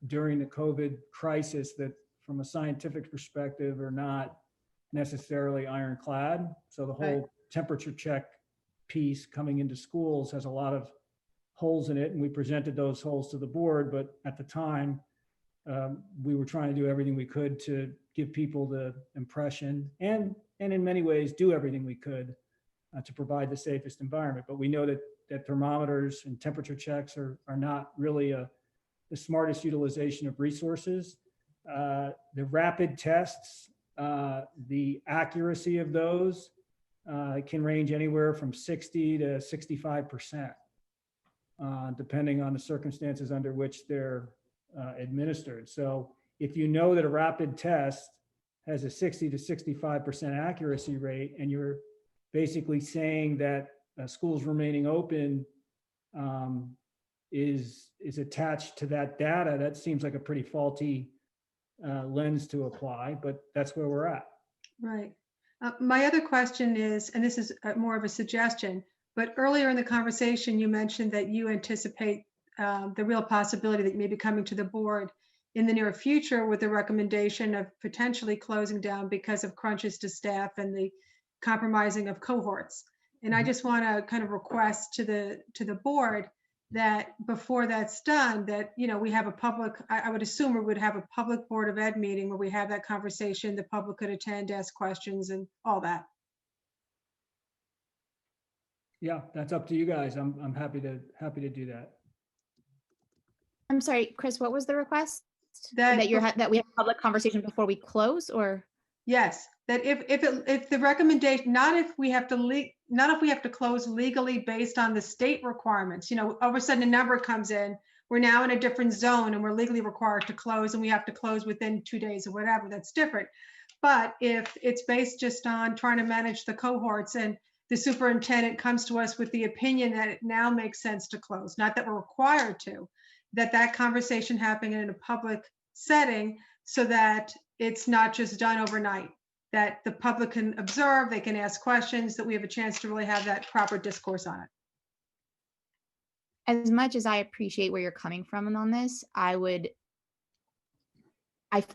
during the COVID crisis that from a scientific perspective are not necessarily ironclad. So the whole Right. temperature check piece coming into schools has a lot of holes in it, and we presented those holes to the board, but at the time, we were trying to do everything we could to give people the impression and in many ways do everything we could to provide the safest environment. But we know that thermometers and temperature checks are not really the smartest utilization of resources. The rapid tests, the accuracy of those can range anywhere from 60 to 65%, depending on the circumstances under which they're administered. So if you know that a rapid test has a 60 to 65% accuracy rate, and you're basically saying that schools remaining open is attached to that data, that seems like a pretty faulty lens to apply, but that's where we're at. Right. My other question is, and this is more of a suggestion, but earlier in the conversation, you mentioned that you anticipate the real possibility that you may be coming to the board in the near future with the recommendation of potentially closing down because of crunches to staff and the compromising of cohorts. And I just want to kind of request to the board that before that's done, that, you know, we have a public, I would assume we would have a public Board of Ed meeting where we have that conversation, the public could attend, ask questions and all that. Yeah, that's up to you guys. I'm happy to do that. I'm sorry, Chris, what was the request? That That we have a public conversation before we close, or? Yes, that if the recommendation, not if we have to close legally based on the state requirements, you know, all of a sudden a number comes in, we're now in a different zone and we're legally required to close and we have to close within 2 days or whatever, that's different. But if it's based just on trying to manage the cohorts and the superintendent comes to us with the opinion that it now makes sense to close, not that we're required to, that conversation happening in a public setting so that it's not just done overnight, that the public can observe, they can ask questions, that we have a chance to really have that proper discourse on it. As much as I appreciate where you're coming from on this,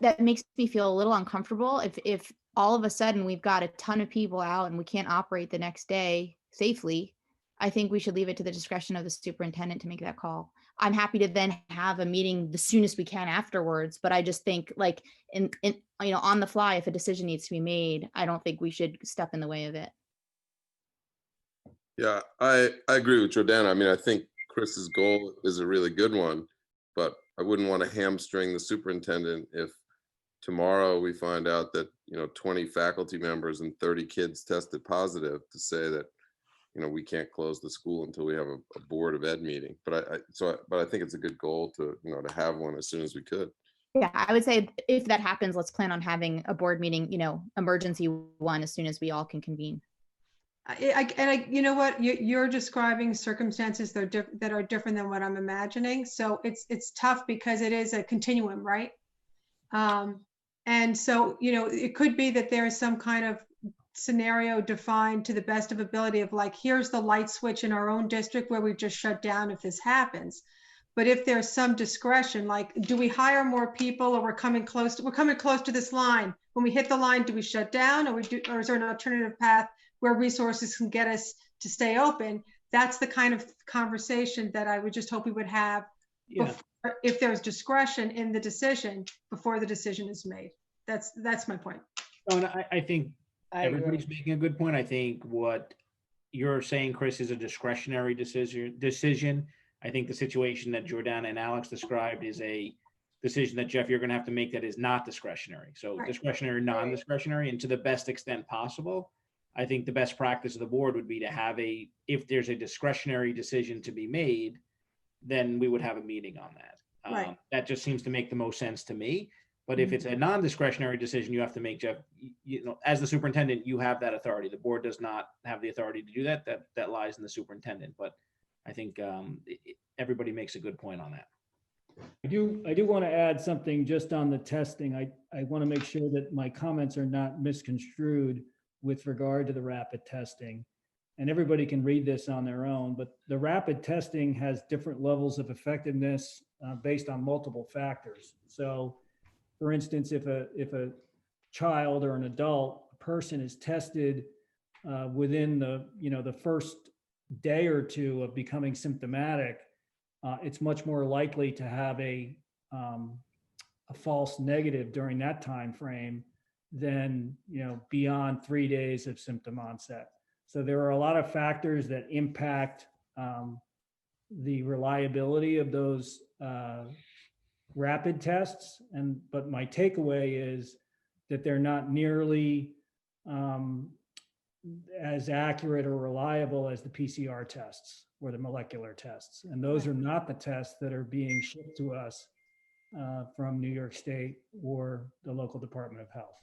that makes me feel a little uncomfortable if all of a sudden we've got a ton of people out and we can't operate the next day safely. I think we should leave it to the discretion of the superintendent to make that call. I'm happy to then have a meeting the soonest we can afterwards, but I just think like in you know, on the fly, if a decision needs to be made, I don't think we should step in the way of it. Yeah, I agree with Jordana. I mean, I think Chris's goal is a really good one, but I wouldn't want to hamstring the superintendent if tomorrow we find out that, you know, 20 faculty members and 30 kids tested positive, to say that, you know, we can't close the school until we have a Board of Ed meeting. But I think it's a good goal to, you know, to have one as soon as we could. Yeah, I would say if that happens, let's plan on having a board meeting, you know, emergency one, as soon as we all can convene. You know what, you're describing circumstances that are different than what I'm imagining. So it's tough because it is a continuum, right? And so, you know, it could be that there is some kind of scenario defined to the best of ability of like, here's the light switch in our own district where we just shut down if this happens. But if there's some discretion, like, do we hire more people, or we're coming close to this line? When we hit the line, do we shut down, or is there an alternative path where resources can get us to stay open? That's the kind of conversation that I would just hope we would have before, if there's discretion in the decision before the decision is made. That's my point. Oh, and I think everybody's making a good point. I think what you're saying, Chris, is a discretionary decision. I think the situation that Jordana and Alex described is a decision that, Jeff, you're going to have to make that is not discretionary. So discretionary, non-discretionary, and to the best extent possible. I think the best practice of the board would be to have if there's a discretionary decision to be made, then we would have a meeting on that. That just seems to make the most sense to me. But if it's a non-discretionary decision, you have to make, Jeff, as the superintendent, you have that authority. The board does not have the authority to do that. That lies in the superintendent. But I think everybody makes a good point on that. I do want to add something just on the testing. I want to make sure that my comments are not misconstrued with regard to the rapid testing. And everybody can read this on their own, but the rapid testing has different levels of effectiveness based on multiple factors. So for instance, if a child or an adult person is tested within the first day or two of becoming symptomatic, it's much more likely to have a false negative during that time frame than beyond 3 days of symptom onset. So there are a lot of factors that impact the reliability of those rapid tests, but my takeaway is that they're not nearly as accurate or reliable as the PCR tests or the molecular tests. And those are not the tests that are being shipped to us from New York State or the local Department of Health.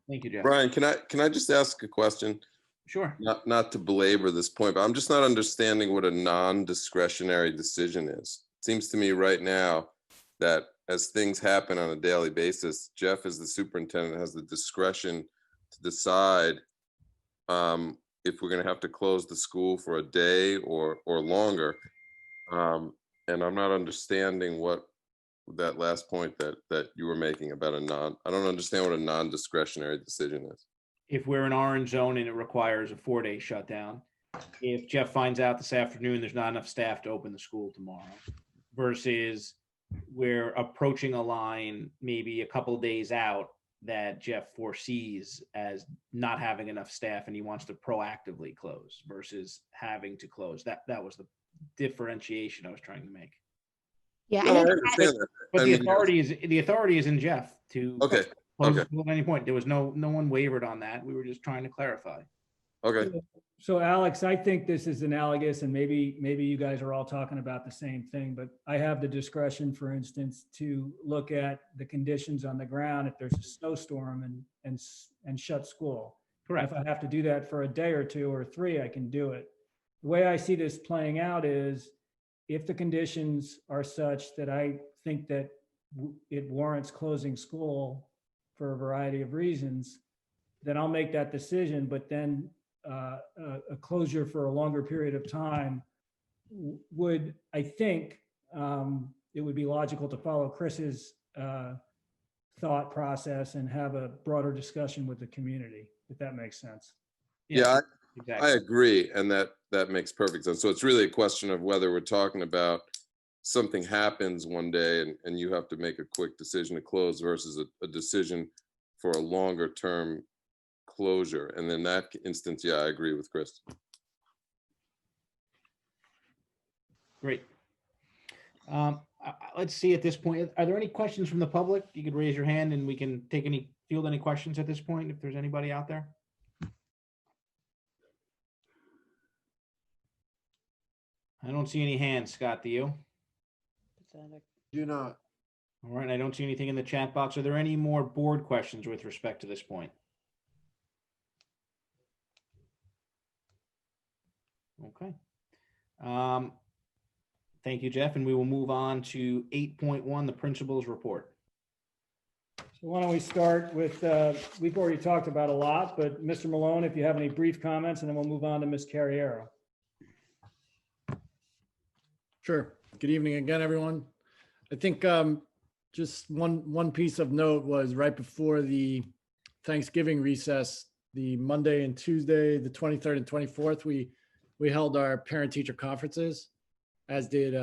Thank you, Jeff. Brian, can I just ask a question? Sure. Not to belabor this point, but I'm just not understanding what a non-discretionary decision is. It seems to me right now that as things happen on a daily basis, Jeff, as the superintendent, has the discretion to decide if we're going to have to close the school for a day or longer. And I'm not understanding what that last point that you were making about I don't understand what a non-discretionary decision is. If we're in orange zone and it requires a 4-day shutdown, if Jeff finds out this afternoon there's not enough staff to open the school tomorrow, versus we're approaching a line maybe a couple of days out that Jeff foresees as not having enough staff and he wants to proactively close versus having to close. That was the differentiation I was trying to make. Yeah, No, I understand that. But I the mean, authority is in Jeff to Okay. close the Okay. school at any point. There was no one wavered on that. We were just trying to clarify. Okay. So Alex, I think this is analogous, and maybe you guys are all talking about the same thing, but I have the discretion, for instance, to look at the conditions on the ground if there's a snowstorm and shut school. Correct. If I have to do that for a day or 2 or 3, I can do it. The way I see this playing out is if the conditions are such that I think that it warrants closing school for a variety of reasons, then I'll make that decision. But then a closure for a longer period of time would, I think, it would be logical to follow Chris's thought process and have a broader discussion with the community, if that makes sense. Yeah, exactly. I agree. And that makes perfect sense. So it's really a question of whether we're talking about something happens one day and you have to make a quick decision to close versus a decision for a longer term closure. And in that instance, yeah, I agree with Chris. Great. Let's see at this point, are there any questions from the public? You could raise your hand and we can field any questions at this point if there's anybody out there. I don't see any hands, Scott, do you? Do not. All right, I don't see anything in the chat box. Are there any more board questions with respect to this point? Okay. Thank you, Jeff, and we will move on to 8.1, the principal's report. So why don't we start with, we've already talked about a lot, but Mr. Malone, if you have any brief comments, and then we'll move on to Ms. Carriero. Sure. Good evening again, everyone. I think just one piece of note was right before the Thanksgiving recess, the Monday and Tuesday, the 23rd and 24th, we held our parent-teacher conferences, as did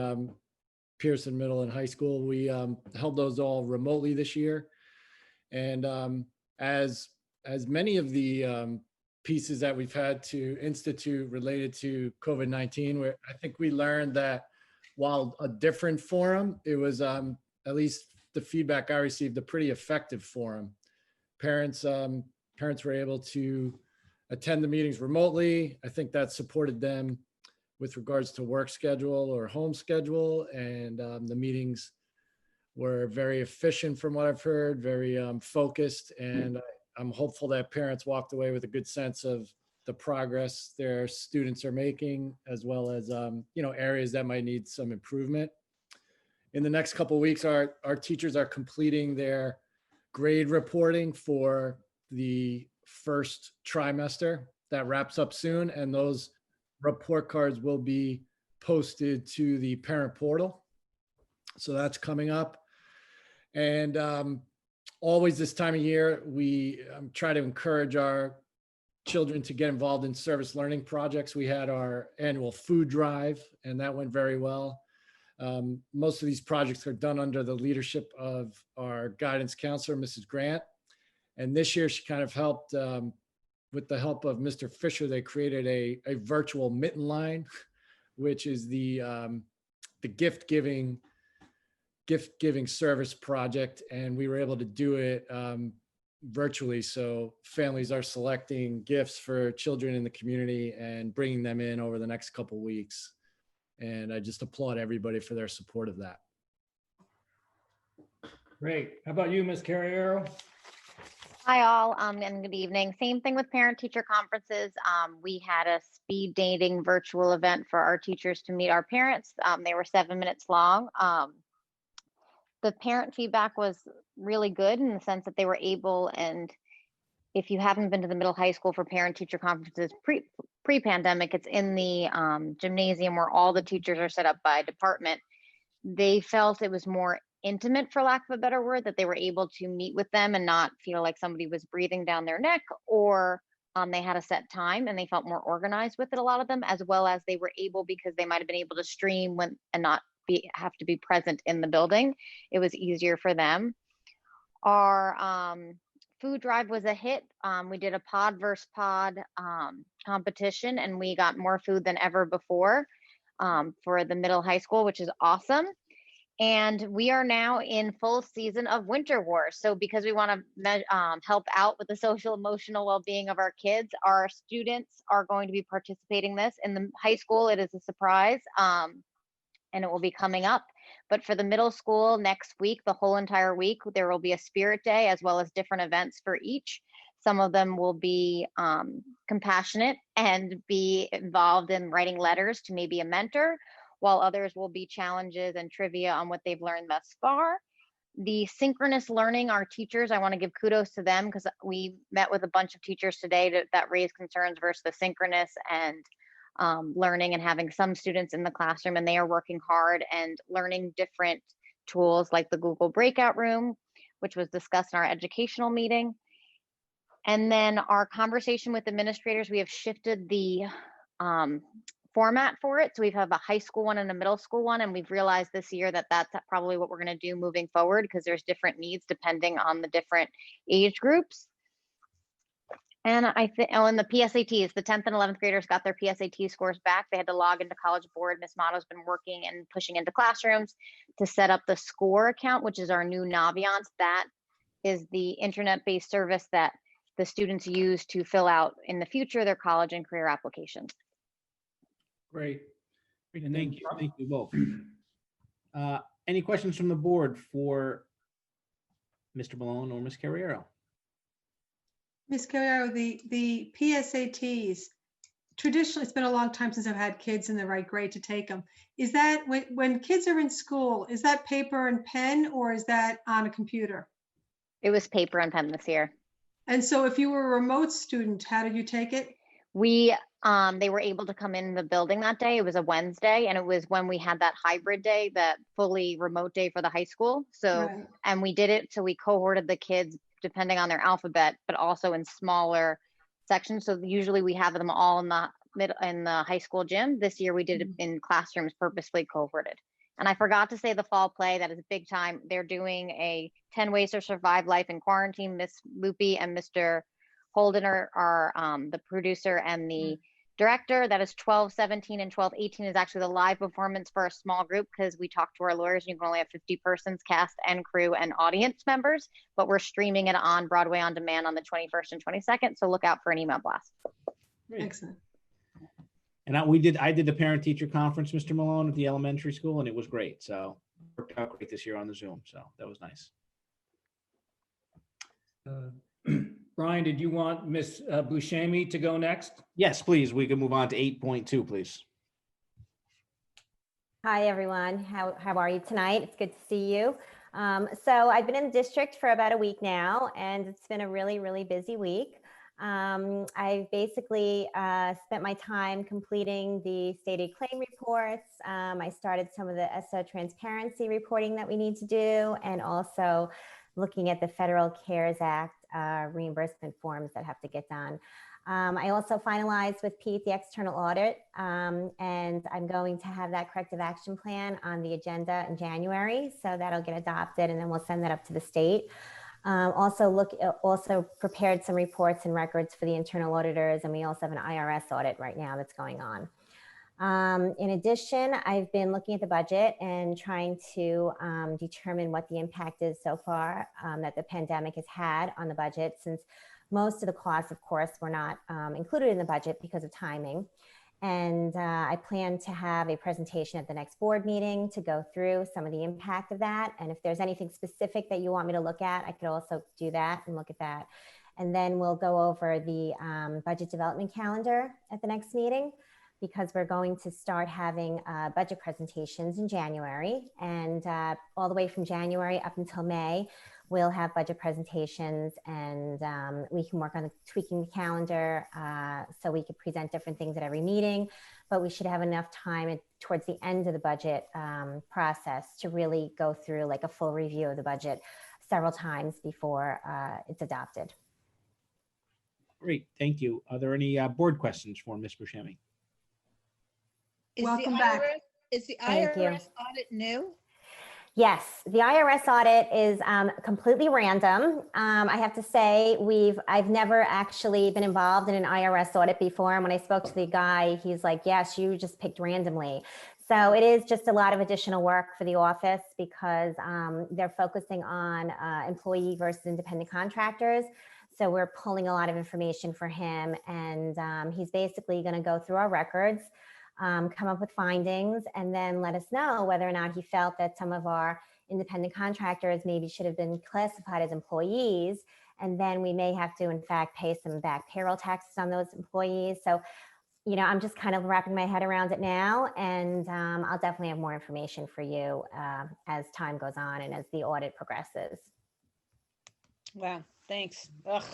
Pearson Middle and High School. We held those all remotely this year. And as many of the pieces that we've had to institute related to COVID-19, where I think we learned that while a different forum, it was at least the feedback I received, a pretty effective forum. Parents were able to attend the meetings remotely. I think that supported them with regards to work schedule or home schedule. And the meetings were very efficient from what I've heard, very focused. And I'm hopeful that parents walked away with a good sense of the progress their students are making, as well as, areas that might need some improvement. In the next couple of weeks, our teachers are completing their grade reporting for the first trimester. That wraps up soon, and those report cards will be posted to the parent portal. So that's coming up. And always this time of year, we try to encourage our children to get involved in service learning projects. We had our annual food drive, and that went very well. Most of these projects are done under the leadership of our guidance counselor, Mrs. Grant. And this year she kind of helped, with the help of Mr. Fisher, they created a virtual mitten line, which is the gift giving service project. And we were able to do it virtually. So families are selecting gifts for children in the community and bringing them in over the next couple of weeks. And I just applaud everybody for their support of that. Great. How about you, Ms. Carriero? Hi all, and good evening. Same thing with parent-teacher conferences. We had a speed dating virtual event for our teachers to meet our parents. They were 7 minutes long. The parent feedback was really good in the sense that they were able, and if you haven't been to the middle high school for parent-teacher conferences pre-pandemic, it's in the gymnasium where all the teachers are set up by department. They felt it was more intimate, for lack of a better word, that they were able to meet with them and not feel like somebody was breathing down their neck, or they had a set time, and they felt more organized with it, a lot of them, as well as they were able, because they might have been able to stream and not have to be present in the building. It was easier for them. Our food drive was a hit. We did a pod versus pod competition, and we got more food than ever before for the middle high school, which is awesome. And we are now in full season of winter wars. So because we want to help out with the social emotional well-being of our kids, our students are going to be participating in this. In the high school, it is a surprise, and it will be coming up. But for the middle school, next week, the whole entire week, there will be a spirit day as well as different events for each. Some of them will be compassionate and be involved in writing letters to maybe a mentor, while others will be challenges and trivia on what they've learned thus far. The synchronous learning, our teachers, I want to give kudos to them, because we met with a bunch of teachers today that raised concerns versus the synchronous and learning, and having some students in the classroom, and they are working hard and learning different tools like the Google breakout room, which was discussed in our educational meeting. And then our conversation with administrators, we have shifted the format for it. So we have a high school one and a middle school one. And we've realized this year that that's probably what we're going to do moving forward, because there's different needs depending on the different age groups. And I think, and the PSATs, the 10th and 11th graders got their PSAT scores back. They had to log into College Board. Ms. Motto's been working and pushing into classrooms to set up the SCORE account, which is our new Naviance. That is the internet-based service that the students use to fill out in the future their college and career applications. Great. And thank you both. Any questions from the board for Mr. Malone or Ms. Carriero? Ms. Carriero, the PSATs, traditionally, it's been a long time since I've had kids in the right grade to take them. Is that, when kids are in school, is that paper and pen, or is that on a computer? It was paper and pen this year. And so if you were a remote student, how did you take it? They were able to come in the building that day. It was a Wednesday, and it was when we had that hybrid day, that fully remote day for the high school. So, Right. And we did it, so we cohorted the kids depending on their alphabet, but also in smaller sections. So usually we have them all in the high school gym. This year we did it in classrooms, purposely cohorted. And I forgot to say the fall play, that is big time. They're doing a 10 ways to survive life in quarantine. Miss Loopy and Mr. Holden are the producer and the director. That is 12-17 and 12-18 is actually the live performance for a small group, because we talked to our lawyers and you can only have 50 persons, cast and crew and audience members, but we're streaming it on Broadway on demand on the 21st and 22nd. So look out for an email blast. Excellent. And I did the parent teacher conference, Mr. Malone, at the elementary school, and it was great. So worked out great this year on the Zoom. So that was nice. Brian, did you want Ms. Buscemi to go next? Yes, please. We can move on to 8.2, please. Hi, everyone. How are you tonight? It's good to see you. So I've been in the district for about a week now, and it's been a really, really busy week. I've basically spent my time completing the state aid claim reports. I started some of the ESSA transparency reporting that we need to do, and also looking at the Federal CARES Act reimbursement forms that have to get done. I also finalized with Pete the external audit, and I'm going to have that corrective action plan on the agenda in January. So that'll get adopted, and then we'll send that up to the state. Also prepared some reports and records for the internal auditors, and we also have an IRS audit right now that's going on. In addition, I've been looking at the budget and trying to determine what the impact is so far that the pandemic has had on the budget, since most of the costs, of course, were not included in the budget because of timing. And I plan to have a presentation at the next board meeting to go through some of the impact of that. And if there's anything specific that you want me to look at, I could also do that and look at that. And then we'll go over the budget development calendar at the next meeting, because we're going to start having budget presentations in January. And all the way from January up until May, we'll have budget presentations, and we can work on tweaking the calendar so we could present different things at every meeting. But we should have enough time towards the end of the budget process to really go through like a full review of the budget several times before it's adopted. Great, thank you. Are there any board questions for Ms. Buscemi? Welcome back. Is the Thank you. IRS audit new? Yes, the IRS audit is completely random. I have to say, I've never actually been involved in an IRS audit before. And when I spoke to the guy, he's like, yes, you just picked randomly. So it is just a lot of additional work for the office, because they're focusing on employee versus independent contractors. So we're pulling a lot of information for him, and he's basically going to go through our records, come up with findings, and then let us know whether or not he felt that some of our independent contractors maybe should have been classified as employees. And then we may have to, in fact, pay some back payroll taxes on those employees. So, you know, I'm just kind of wrapping my head around it now, and I'll definitely have more information for you as time goes on and as the audit progresses. Wow, thanks. Ugh,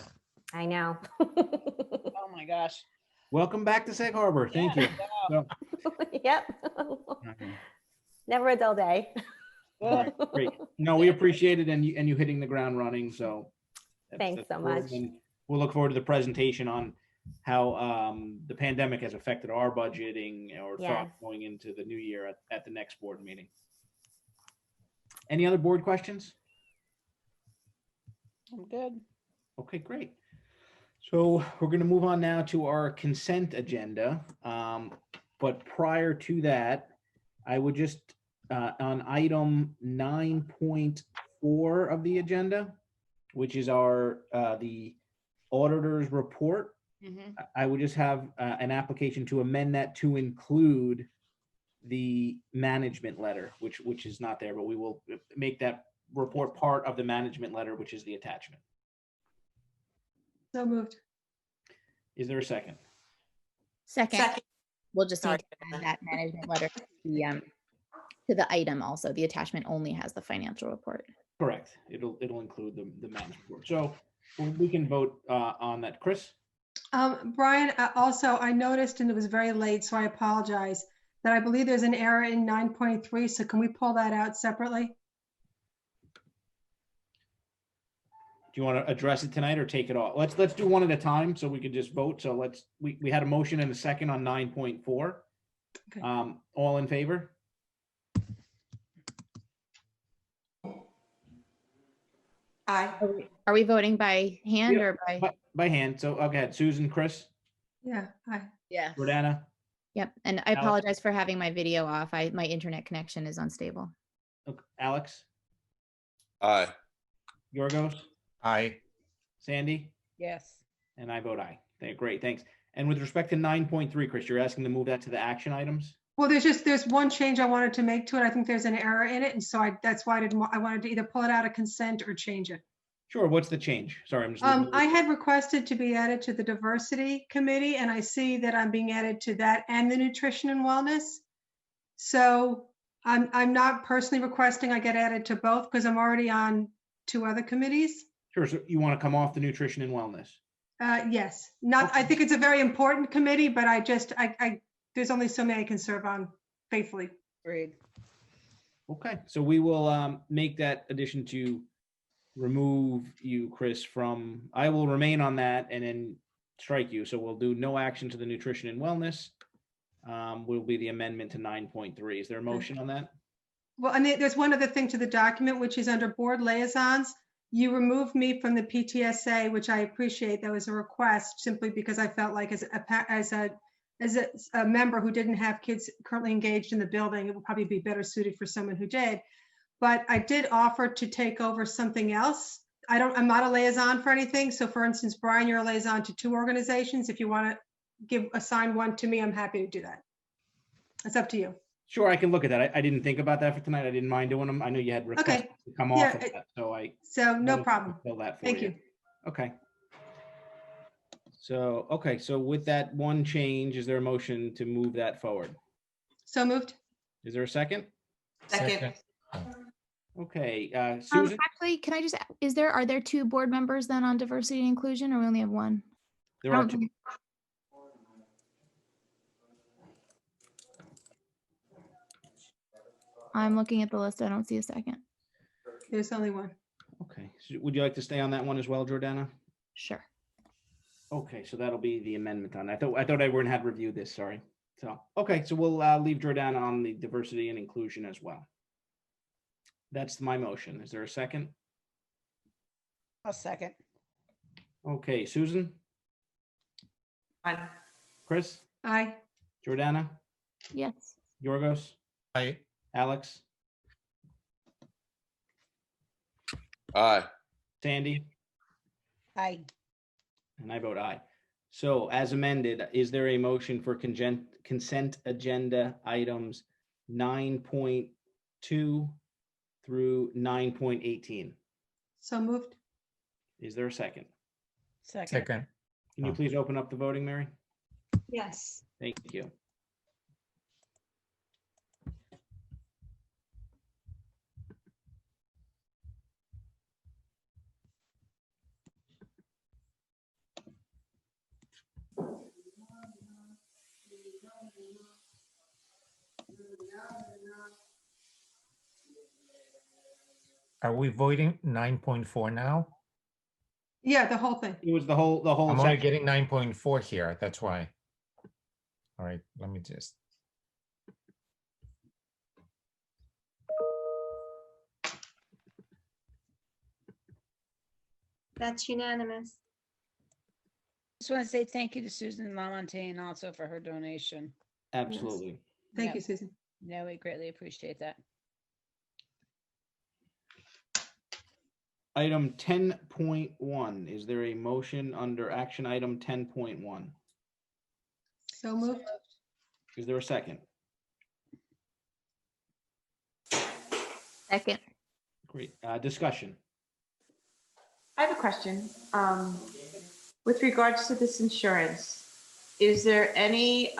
I know. oh my gosh. Welcome back to Sag Harbor. Thank you. So, Yep. Never a dull day. all right, great. No, we appreciate it, and you hitting the ground running. So Thanks so great. much. And we'll look forward to the presentation on how the pandemic has affected our budgeting or thoughts going into the new year at the next board meeting. Any other board questions? I'm good. Okay, great. So we're going to move on now to our consent agenda. But prior to that, I would just, on item 9.4 of the agenda, which is our the auditor's report, I would just have an application to amend that to include the management letter, which is not there, but we will make that report part of the management letter, which is the attachment. So moved. Is there a second? Second. We'll just need to add that management letter to the item also. The attachment only has the financial report. Correct. It'll include the management report. So we can vote on that. Chris? Brian, also, I noticed, and it was very late, so I apologize, that I believe there's an error in 9.3. So can we pull that out separately? Do you want to address it tonight or take it off? Let's do one at a time so we can just vote. So we had a motion and a second on 9.4. Okay. All in favor? Aye. Are we voting by hand Yep, or by hand. So okay, Susan, Chris, Yeah, aye. Yes. Jordana, Yep. And I apologize for having my video off. My internet connection is unstable. Alex, Aye. Yorgos, Aye. Sandy, Yes. and I vote aye. Great, thanks. And with respect to 9.3, Chris, you're asking to move that to the action items? Well, there's one change I wanted to make to it. I think there's an error in it. And so that's why I wanted to either pull it out of consent or change it. Sure, what's the change? Sorry, I'm just looking. I had requested to be added to the diversity committee, and I see that I'm being added to that and the nutrition and wellness. So I'm not personally requesting I get added to both because I'm already on 2 other committees. Sure, so you want to come off the nutrition and wellness? Yes, I think it's a very important committee, but there's only so many I can serve on faithfully. Agreed. Okay, so we will make that addition to remove you, Chris, from, I will remain on that and then strike you. So we'll do no action to the nutrition and wellness. Will be the amendment to 9.3. Is there a motion on that? Well, and there's one other thing to the document, which is under board liaisons. You removed me from the PTSA, which I appreciate. That was a request simply because I felt like as a member who didn't have kids currently engaged in the building, it would probably be better suited for someone who did. But I did offer to take over something else. I'm not a liaison for anything. So for instance, Brian, you're a liaison to 2 organizations. If you want to assign one to me, I'm happy to do that. It's up to you. Sure, I can look at that. I didn't think about that for tonight. I didn't mind doing them. I know you had requests to come off of that, so no problem. Fill that for Thank you. Okay. So, okay, so with that one change, is there a motion to move that forward? So moved. Is there a second? Second. Okay, Susan? Actually, can I just, are there 2 board members then on diversity and inclusion, or we only have 1? There are 2. I'm looking at the list. I don't see a second. There's only 1. Okay, so would you like to stay on that one as well, Jordana? Sure. Okay, so that'll be the amendment on. I thought everyone had reviewed this. Sorry. So okay, so we'll leave Jordana on the diversity and inclusion as well. That's my motion. Is there a second? I'll second. Okay, Susan, Aye. Chris, Aye. Jordana, Yes. Yorgos, I, Alex, Aye. Sandy, Aye. and I vote aye. So as amended, is there a motion for consent agenda items 9.2 through 9.18? So moved. Is there a second? second. Can you please open up the voting, Mary? Yes. Thank you. Are we voting 9.4 now? Yeah, the whole thing. It was the whole I'm only section. getting 9.4 here, that's why. All right, let me just. That's unanimous. Just want to say thank you to Susan Lamontagne also for her donation. Absolutely. Thank Yep. you, Susan. No, we greatly appreciate that. Item 10.1, is there a motion under action item 10.1? So moved. Is there a second? Second. Great. Discussion. I have a question. With regards to this insurance, is there any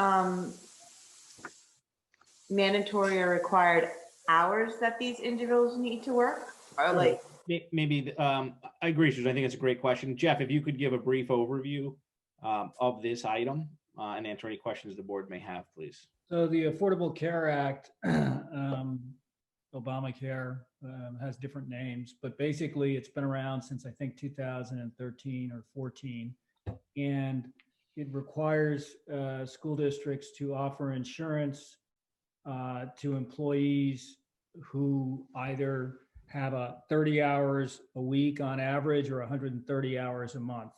mandatory or required hours that these individuals need to work? Or like, Maybe, I agree, Susan. I think it's a great question. Jeff, if you could give a brief overview of this item and answer any questions the board may have, please. So the Affordable Care Act, Obamacare, has different names, but basically it's been around since I think 2013 or 14. And it requires school districts to offer insurance to employees who either have 30 hours a week on average or 130 hours a month.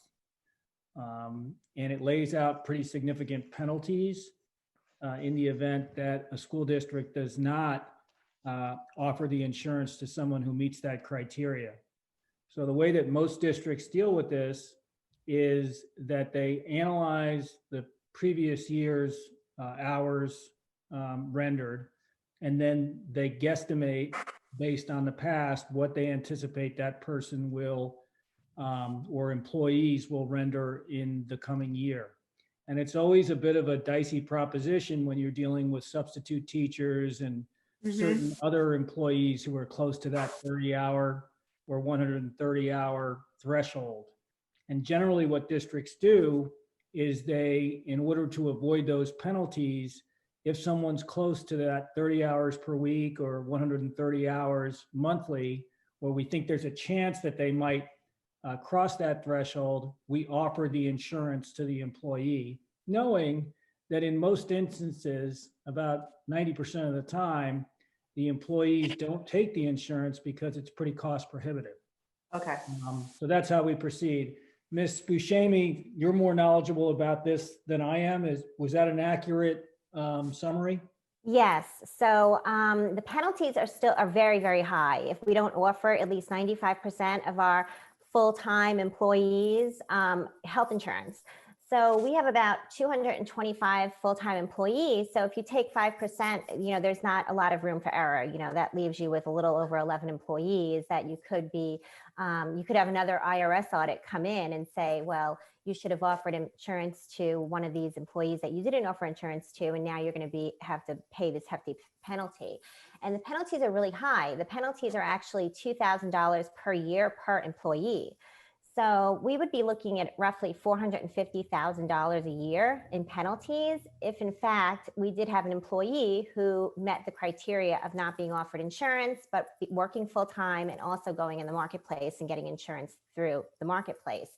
And it lays out pretty significant penalties in the event that a school district does not offer the insurance to someone who meets that criteria. So the way that most districts deal with this is that they analyze the previous year's hours rendered, and then they guesstimate based on the past what they anticipate that person will or employees will render in the coming year. And it's always a bit of a dicey proposition when you're dealing with substitute teachers and certain other employees who are close to that 30-hour or 130-hour threshold. And generally what districts do is they, in order to avoid those penalties, if someone's close to that 30 hours per week or 130 hours monthly, where we think there's a chance that they might cross that threshold, we offer the insurance to the employee, knowing that in most instances, about 90% of the time, the employees don't take the insurance because it's pretty cost prohibitive. Okay. So that's how we proceed. Ms. Buscemi, you're more knowledgeable about this than I am. Was that an accurate summary? Yes. So the penalties are very, very high. If we don't offer at least 95% of our full-time employees health insurance. So we have about 225 full-time employees. So if you take 5%, there's not a lot of room for error. That leaves you with a little over 11 employees that you could have another IRS audit come in and say, well, you should have offered insurance to one of these employees that you didn't offer insurance to, and now you're going to have to pay this hefty penalty. And the penalties are really high. The penalties are actually $2,000 per year per employee. So we would be looking at roughly $450,000 a year in penalties if, in fact, we did have an employee who met the criteria of not being offered insurance, but working full-time and also going in the marketplace and getting insurance through the marketplace.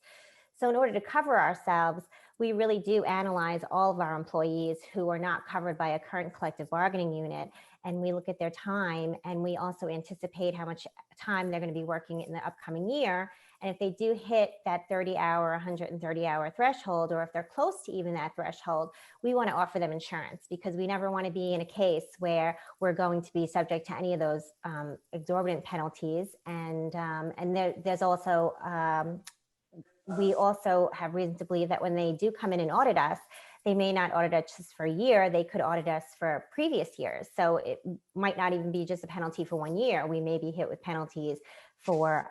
So in order to cover ourselves, we really do analyze all of our employees who are not covered by a current collective bargaining unit. And we look at their time, and we also anticipate how much time they're going to be working in the upcoming year. And if they do hit that 30-hour, 130-hour threshold, or if they're close to even that threshold, we want to offer them insurance, because we never want to be in a case where we're going to be subject to any of those exorbitant penalties. And there's also we also have reason to believe that when they do come in and audit us, they may not audit us just for a year, they could audit us for previous years. So it might not even be just a penalty for 1 year. We may be hit with penalties for,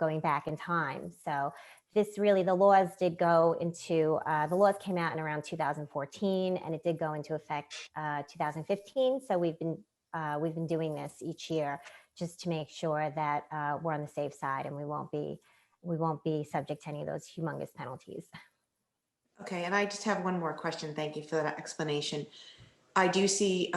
going back in time. So this really, the laws did go into, the laws came out in around 2014, and it did go into effect 2015. So we've been doing this each year just to make sure that we're on the safe side and we won't be subject to any of those humongous penalties. Okay, and I just have one more question. Thank you for that explanation. I do see,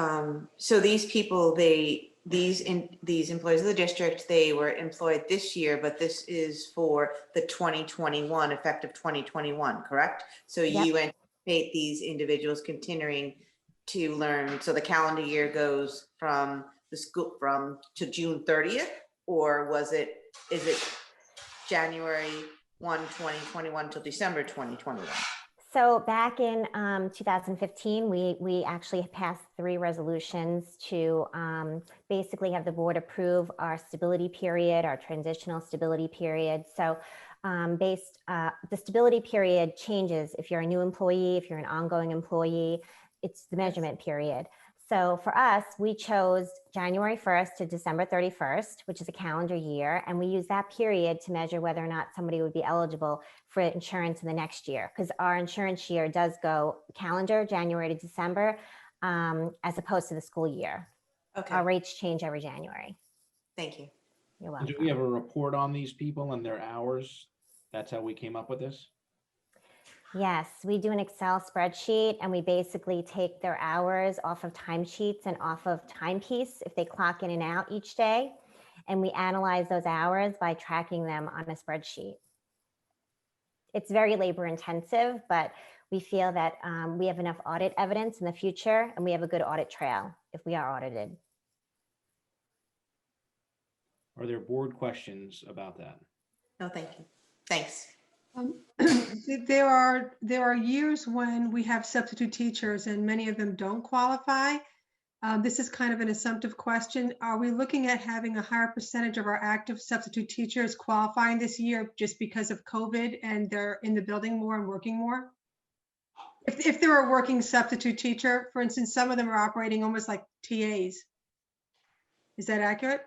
so these people, these employees of the district, they were employed this year, but this is for the 2021, effective 2021, correct? So Yep. You anticipate these individuals continuing to learn, so the calendar year goes from the school, to June 30th, or is it January 1, 2021 till December 2021? So back in 2015, we actually passed 3 resolutions to basically have the board approve our stability period, our transitional stability period. So the stability period changes if you're a new employee, if you're an ongoing employee, it's the measurement period. So for us, we chose January 1st to December 31st, which is a calendar year. And we use that period to measure whether or not somebody would be eligible for insurance in the next year, because our insurance year does go calendar January to December, as opposed to the school year. Okay. Our rates change every January. Thank you. You're Do welcome. we have a report on these people and their hours? That's how we came up with this? Yes, we do an Excel spreadsheet, and we basically take their hours off of timesheets and off of timepiece if they clock in and out each day. And we analyze those hours by tracking them on a spreadsheet. It's very labor intensive, but we feel that we have enough audit evidence in the future, and we have a good audit trail if we are audited. Are there board questions about that? No, thank you. Thanks. There are years when we have substitute teachers and many of them don't qualify. This is kind of an assumptive question. Are we looking at having a higher percentage of our active substitute teachers qualifying this year just because of COVID and they're in the building more and working more? If they're a working substitute teacher, for instance, some of them are operating almost like TAs. Is that accurate?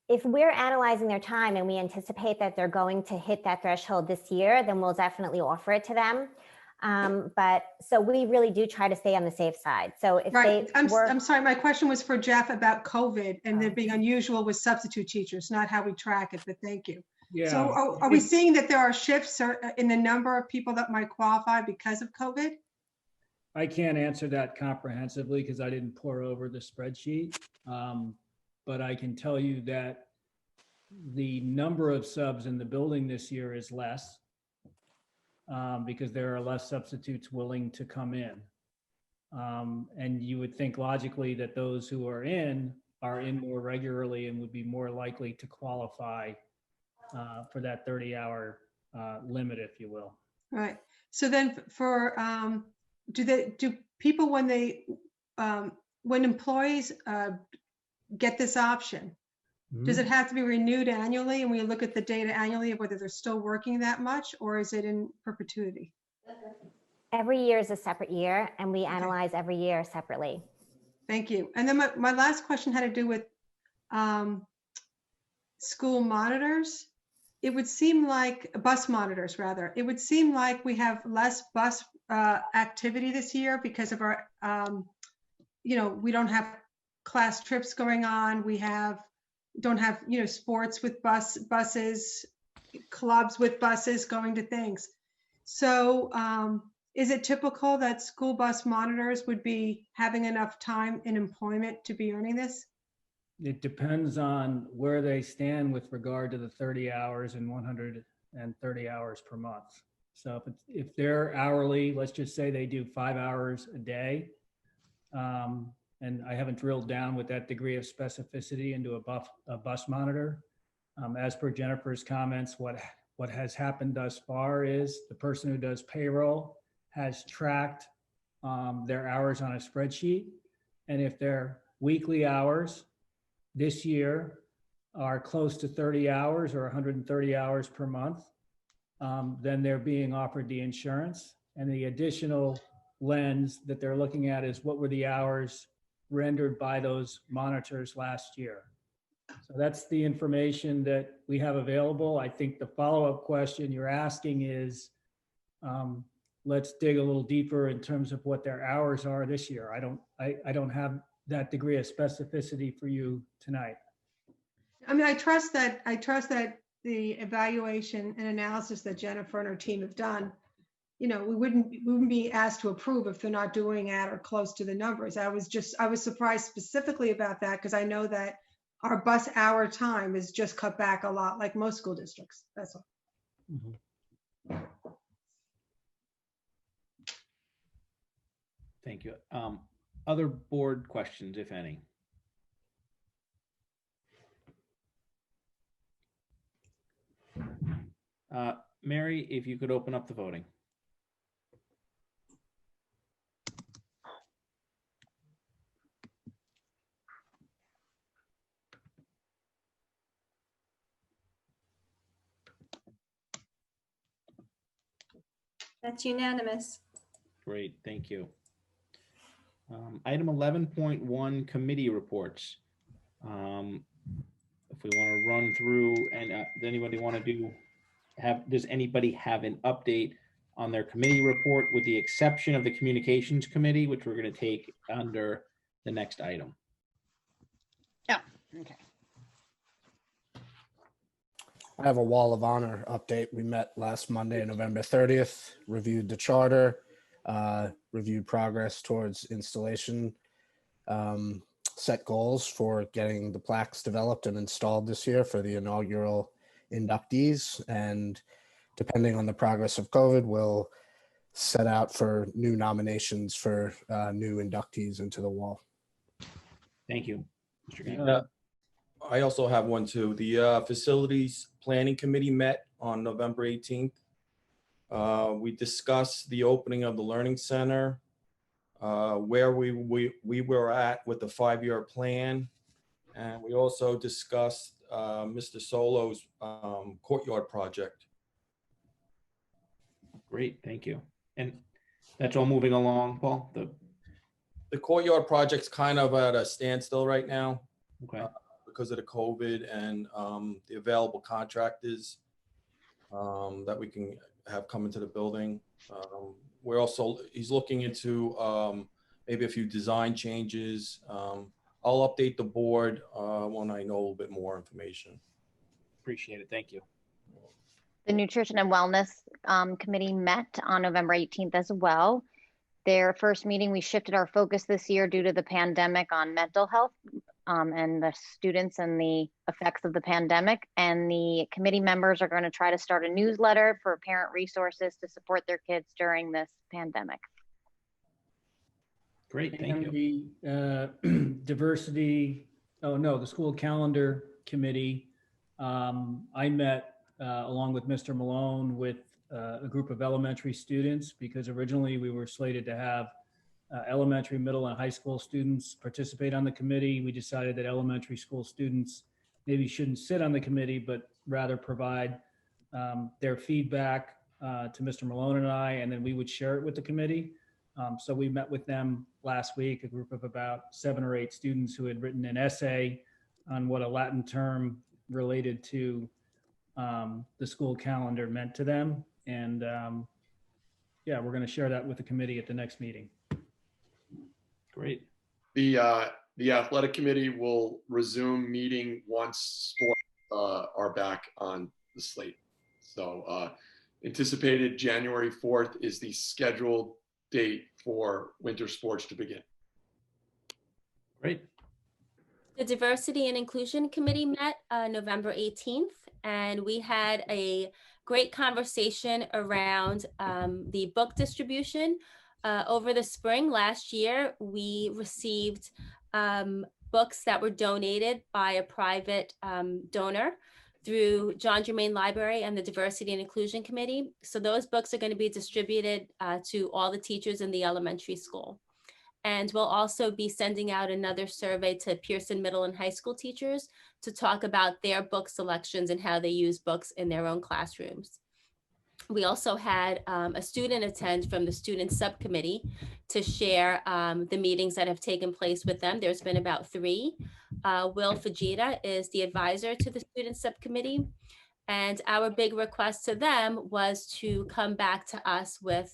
If we're analyzing their time and we anticipate that they're going to hit that threshold this year, then we'll definitely offer it to them. But so we really do try to stay on the safe side. So if Right. they work, I'm sorry. My question was for Jeff about COVID and there being unusual with substitute teachers, not how we track it, but thank you. Yeah. So are we seeing that there are shifts in the number of people that might qualify because of COVID? I can't answer that comprehensively because I didn't pour over the spreadsheet. But I can tell you that the number of subs in the building this year is less because there are less substitutes willing to come in. And you would think logically that those who are in more regularly and would be more likely to qualify for that 30-hour limit, if you will. Right. So then for, do people when employees get this option, does it have to be renewed annually and we look at the data annually of whether they're still working that much, or is it in perpetuity? every year is a separate year and we analyze every year separately. Thank you. And then my last question had to do with school monitors. It would seem like bus monitors, rather. It would seem like we have less bus activity this year because of our, we don't have class trips going on. We don't have, sports with buses, clubs with buses going to things. So is it typical that school bus monitors would be having enough time in employment to be earning this? It depends on where they stand with regard to the 30 hours and 130 hours per month. So if they're hourly, let's just say they do 5 hours a day, and I haven't drilled down with that degree of specificity into a bus monitor. As per Jennifer's comments, what has happened thus far is the person who does payroll has tracked their hours on a spreadsheet. And if their weekly hours this year are close to 30 hours or 130 hours per month, then they're being offered the insurance. And the additional lens that they're looking at is what were the hours rendered by those monitors last year. So that's the information that we have available. I think the follow-up question you're asking is, let's dig a little deeper in terms of what their hours are this year. I don't have that degree of specificity for you tonight. I mean, I trust that the evaluation and analysis that Jennifer and her team have done, we wouldn't be asked to approve if they're not doing at or close to the numbers. I was surprised specifically about that because I know that our bus hour time is just cut back a lot, like most school districts. That's all. Mm-hmm. Thank you. Other board questions, if any? Mary, if you could open up the voting. That's unanimous. Great, thank you. Item 11.1, committee reports. If we want to run through, and does anybody want to does anybody have an update on their committee report with the exception of the communications committee, which we're going to take under the next item? Yeah, okay. I have a Wall of Honor update. We met last Monday, November 30th, reviewed the charter, reviewed progress towards installation, set goals for getting the plaques developed and installed this year for the inaugural inductees. And depending on the progress of COVID, we'll set out for new nominations for new inductees into the wall. Thank you, Mr. Gannon. I also have one too. The Facilities Planning Committee met on November 18th. We discussed the opening of the Learning Center, where we were at with the 5-year plan. And we also discussed Mr. Solo's courtyard project. Great, thank you. And that's all moving along, Paul? The courtyard project's kind of at a standstill right now. Okay. Because of the COVID and the available contractors that we can have come into the building. He's looking into maybe a few design changes. I'll update the board when I know a little bit more information. Appreciate it, thank you. The Nutrition and Wellness Committee met on November 18th as well. Their first meeting, we shifted our focus this year due to the pandemic on mental health and the students and the effects of the pandemic. And the committee members are going to try to start a newsletter for parent resources to support their kids during this pandemic. Great, thank you. The school calendar committee. I met along with Mr. Malone with a group of elementary students, because originally we were slated to have elementary, middle, and high school students participate on the committee. We decided that elementary school students maybe shouldn't sit on the committee, but rather provide their feedback to Mr. Malone and I, and then we would share it with the committee. So we met with them last week, a group of about 7 or 8 students who had written an essay on what a Latin term related to the school calendar meant to them. And yeah, we're going to share that with the committee at the next meeting. Great. The athletic committee will resume meeting once sports are back on the slate. So anticipated January 4th is the scheduled date for winter sports to begin. Great. The Diversity and Inclusion Committee met November 18th, and we had a great conversation around the book distribution. Over the spring last year, we received books that were donated by a private donor through John Germain Library and the Diversity and Inclusion Committee. So those books are going to be distributed to all the teachers in the elementary school. And we'll also be sending out another survey to Pearson middle and high school teachers to talk about their book selections and how they use books in their own classrooms. We also had a student attend from the student subcommittee to share the meetings that have taken place with them. There's been about 3. Will Fujita is the advisor to the student subcommittee. And our big request to them was to come back to us with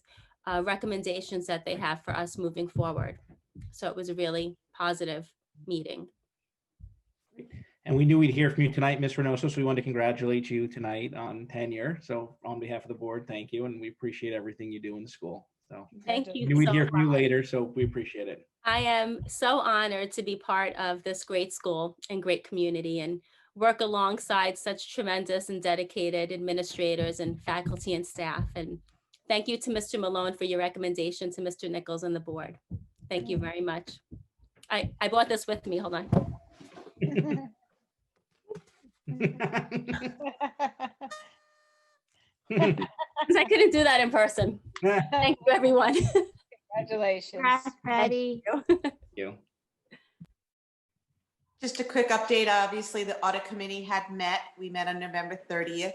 recommendations that they have for us moving forward. So it was a really positive meeting. And we knew we'd hear from you tonight, Ms. Reynoso, so we wanted to congratulate you tonight on tenure. So on behalf of the board, thank you. And we appreciate everything you do in the school. So thank you. We knew we'd so hear from you much. later, so we appreciate it. I am so honored to be part of this great school and great community and work alongside such tremendous and dedicated administrators and faculty and staff. And thank you to Mr. Malone for your recommendation to Mr. Nichols and the board. Thank you very much. I brought this with me. Hold on. Because I couldn't do that in person. Thank you, everyone. Congratulations. Ready. Thank you. Just a quick update. Obviously, the audit committee had met. We met on November 30th.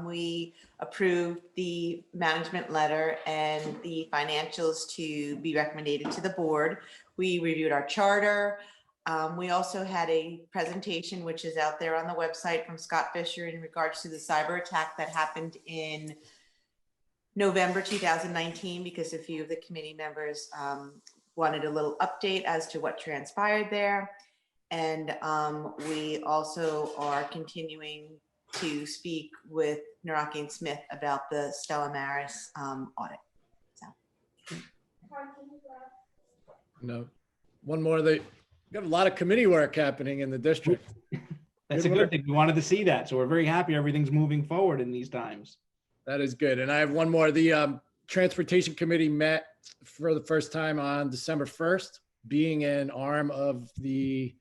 We approved the management letter and the financials to be recommended to the board. We reviewed our charter. We also had a presentation, which is out there on the website, from Scott Fisher in regards to the cyber attack that happened in November 2019, because a few of the committee members wanted a little update as to what transpired there. And we also are continuing to speak with Naraki and Smith about the Stella Maris audit. So. No, one more. They got a lot of committee work happening in the district. That's a good thing. We wanted to see that. So we're very happy everything's moving forward in these times. That is good. And I have one more. The Transportation Committee met for the first time on December 1st, being an arm of the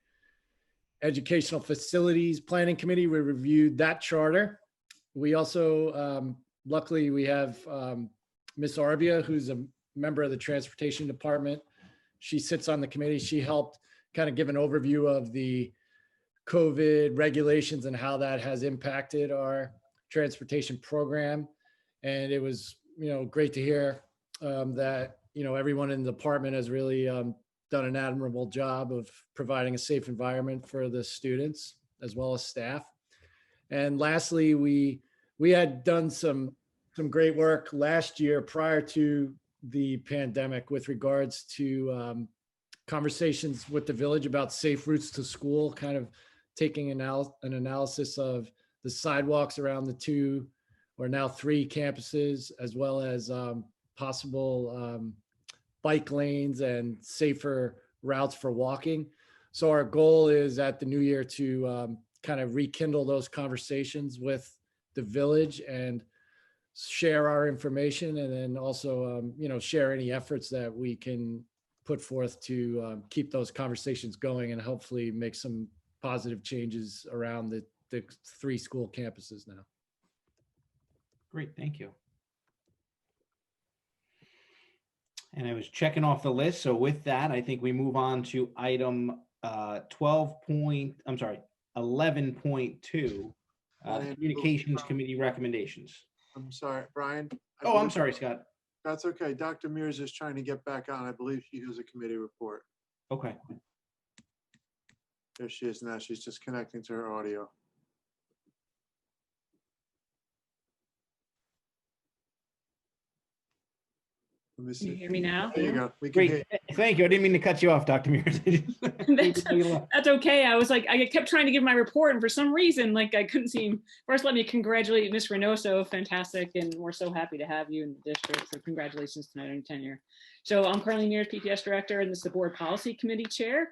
Educational Facilities Planning Committee. We reviewed that charter. We also, luckily, we have Ms. Arbia, who's a member of the Transportation Department, she sits on the committee. She helped kind of give an overview of the COVID regulations and how that has impacted our transportation program. And it was, great to hear that, everyone in the department has really done an admirable job of providing a safe environment for the students as well as staff. And lastly, we had done some great work last year prior to the pandemic with regards to conversations with the village about safe routes to school, kind of taking an analysis of the sidewalks around the 2 or now 3 campuses, as well as possible bike lanes and safer routes for walking. So our goal is at the new year to kind of rekindle those conversations with the village and share our information, and then also, share any efforts that we can put forth to keep those conversations going and hopefully make some positive changes around the 3 school campuses now. Great, thank you. And I was checking off the list. So with that, I think we move on to item 11.2, Brian, Communications Committee recommendations. I'm sorry, Brian. Oh, I'm sorry, Scott. That's okay. Dr. Mears is trying to get back on. I believe she has a committee report. Okay. There she is now. She's just connecting to her audio. Let me see. Can you hear me now? There you go. We can hear Great. you. Thank you. I didn't mean to cut you off, Dr. Mears. That's okay. I was like, I kept trying to give my report, and for some reason, like I couldn't seem. First, let me congratulate Ms. Reynoso. Fantastic, and we're so happy to have you in the district. So congratulations tonight on your tenure. So I'm Carly Mears, PPS Director, and this is the Board Policy Committee Chair.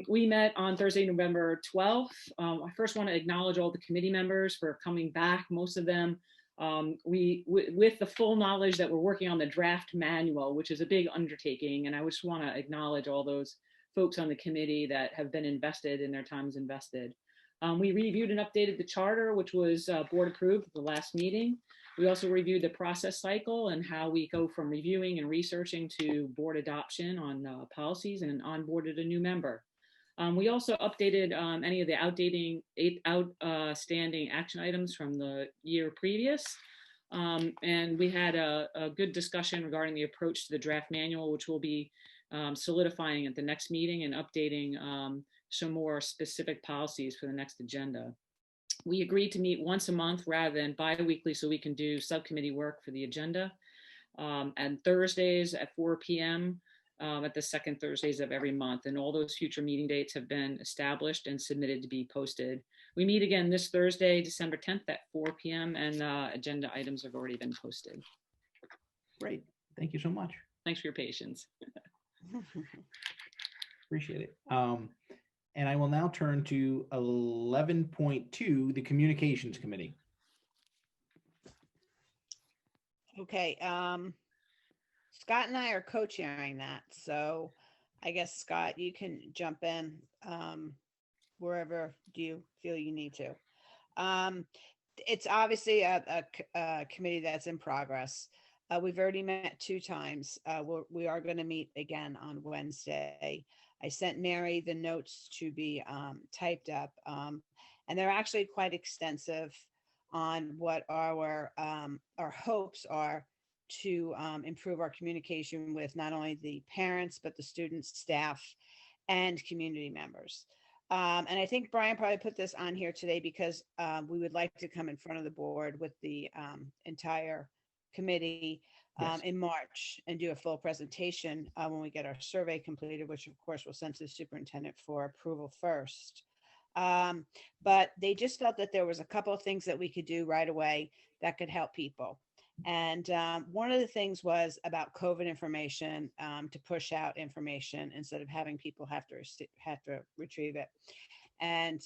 We met on Thursday, November 12th. I first want to acknowledge all the committee members for coming back. Most of them. With the full knowledge that we're working on the draft manual, which is a big undertaking, and I just want to acknowledge all those folks on the committee that have been invested in their times invested. We reviewed and updated the charter, which was board approved at the last meeting. We also reviewed the process cycle and how we go from reviewing and researching to board adoption on policies, and onboarded a new member. We also updated any of the outstanding action items from the year previous. And we had a good discussion regarding the approach to the draft manual, which we'll be solidifying at the next meeting and updating some more specific policies for the next agenda. We agreed to meet once a month rather than bi-weekly so we can do subcommittee work for the agenda. And Thursdays at 4 p.m. At the second Thursdays of every month, and all those future meeting dates have been established and submitted to be posted. We meet again this Thursday, December 10th at 4 p.m. and agenda items have already been posted. Great, thank you so much. Thanks for your patience. Appreciate it. And I will now turn to 11.2, the Communications Committee. Okay, Scott and I are co-chairing that, so I guess, Scott, you can jump in wherever you feel you need to. It's obviously a committee that's in progress. We've already met 2 times. We are going to meet again on Wednesday. I sent Mary the notes to be typed up, and they're actually quite extensive on what our hopes are to improve our communication with not only the parents, but the students, staff, and community members. And I think Brian probably put this on here today because we would like to come in front of the board with the entire committee in March and do a full presentation when we get our survey completed, which of course we'll send to the superintendent for approval first. But they just felt that there was a couple of things that we could do right away that could help people. And one of the things was about COVID information, to push out information instead of having people have to retrieve it. And,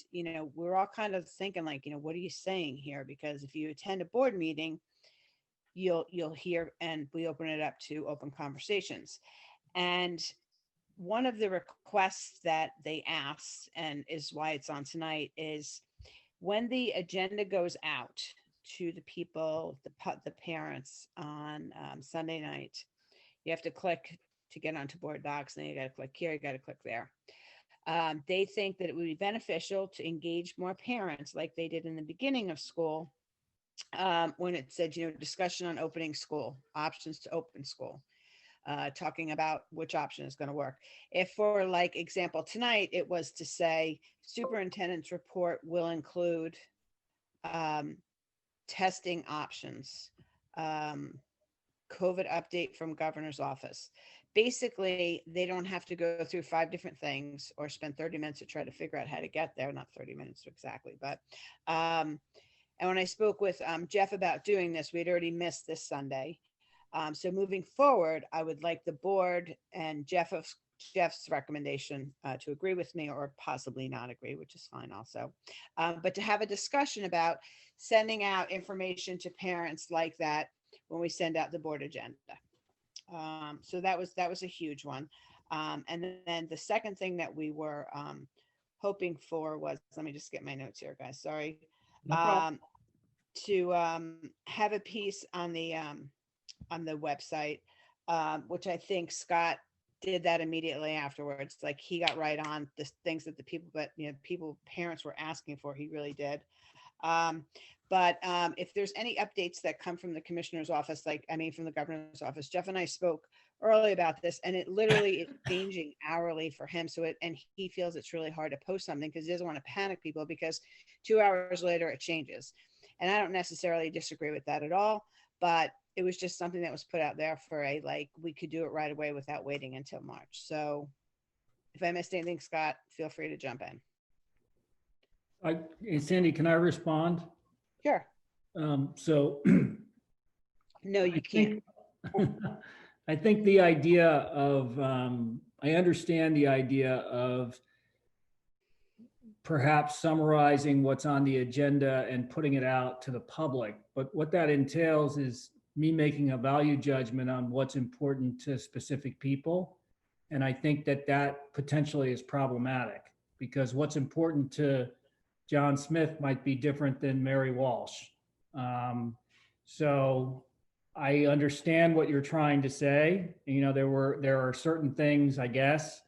we're all kind of thinking like, what are you saying here? Because if you attend a board meeting, you'll hear, and we open it up to open conversations. And one of the requests that they asked, and is why it's on tonight, is when the agenda goes out to the people, the parents on Sunday night, you have to click to get onto board docs. And then you got to click here, you got to click there. They think that it would be beneficial to engage more parents like they did in the beginning of school, when it said, discussion on opening school, options to open school, talking about which option is going to work. If for like example, tonight, it was to say superintendent's report will include testing options, COVID update from governor's office. Basically, they don't have to go through 5 different things or spend 30 minutes to try to figure out how to get there. Not 30 minutes exactly, but and when I spoke with Jeff about doing this, we'd already missed this Sunday. So moving forward, I would like the board and Jeff's recommendation to agree with me or possibly not agree, which is fine also. But to have a discussion about sending out information to parents like that when we send out the board agenda. So that was a huge one. And then the second thing that we were hoping for was, let me just get my notes here, guys. Sorry. No problem. To have a piece on the website, which I think Scott did that immediately afterwards. Like he got right on the things that parents were asking for. He really did. But if there's any updates that come from the commissioner's office, from the governor's office, Jeff and I spoke early about this, and it literally is changing hourly for him. And he feels it's really hard to post something because he doesn't want to panic people, because 2 hours later it changes. And I don't necessarily disagree with that at all, but it was just something that was put out there for we could do it right away without waiting until March. So if I missed anything, Scott, feel free to jump in. Hey, Sandy, can I respond? Sure. So no, you can't. I think the idea of, I understand the idea of perhaps summarizing what's on the agenda and putting it out to the public. But what that entails is me making a value judgment on what's important to specific people. And I think that potentially is problematic, because what's important to John Smith might be different than Mary Walsh. So I understand what you're trying to say. There are certain things, I guess,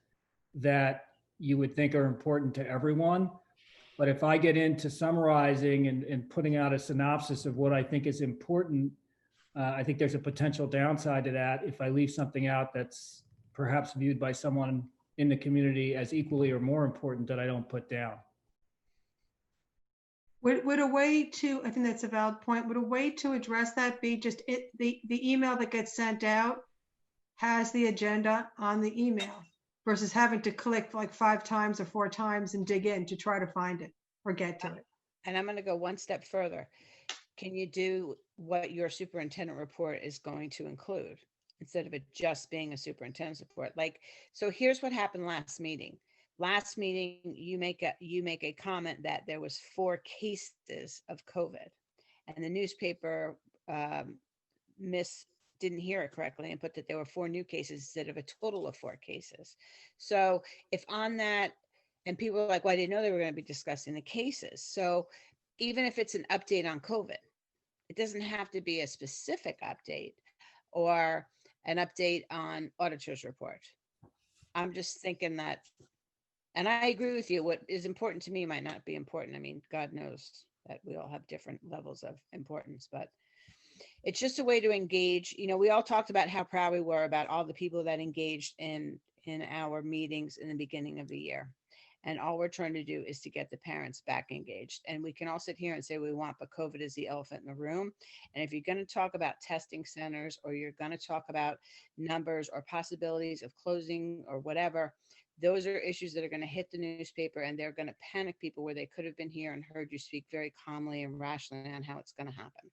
that you would think are important to everyone. But if I get into summarizing and putting out a synopsis of what I think is important, I think there's a potential downside to that if I leave something out that's perhaps viewed by someone in the community as equally or more important that I don't put down. Would a way to, I think that's a valid point, would a way to address that be just the email that gets sent out has the agenda on the email versus having to click like 5 times or 4 times and dig in to try to find it or get to it? And I'm going to go one step further. Can you do what your superintendent report is going to include instead of it just being a superintendent's report? So here's what happened last meeting. Last meeting, you make a comment that there was 4 cases of COVID, and the newspaper didn't hear it correctly and put that there were 4 new cases instead of a total of 4 cases. So if on that, and people are like, well, I didn't know they were going to be discussing the cases. So even if it's an update on COVID, it doesn't have to be a specific update or an update on auditor's report. I'm just thinking that, and I agree with you, what is important to me might not be important. I mean, God knows that we all have different levels of importance, but it's just a way to engage. We all talked about how proud we were about all the people that engaged in our meetings in the beginning of the year. And all we're trying to do is to get the parents back engaged. And we can all sit here and say we want, but COVID is the elephant in the room. And if you're going to talk about testing centers, or you're going to talk about numbers or possibilities of closing or whatever, those are issues that are going to hit the newspaper, and they're going to panic people where they could have been here and heard you speak very calmly and rationally on how it's going to happen.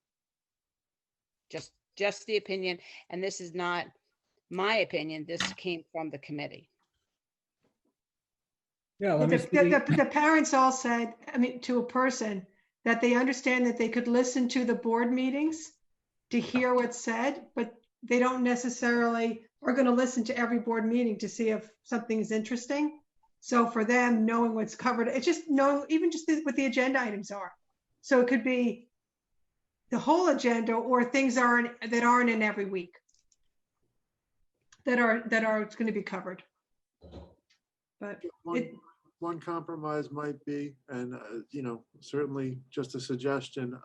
Just the opinion. And this is not my opinion. This came from the committee. Yeah, the parents all said, to a person, that they understand that they could listen to the board meetings to hear what's said, but they don't necessarily are going to listen to every board meeting to see if something is interesting. So for them, knowing what's covered, it's just knowing even just what the agenda items are. So it could be the whole agenda or things that aren't in every week. that are going to be covered. But One compromise might be, and certainly just a suggestion.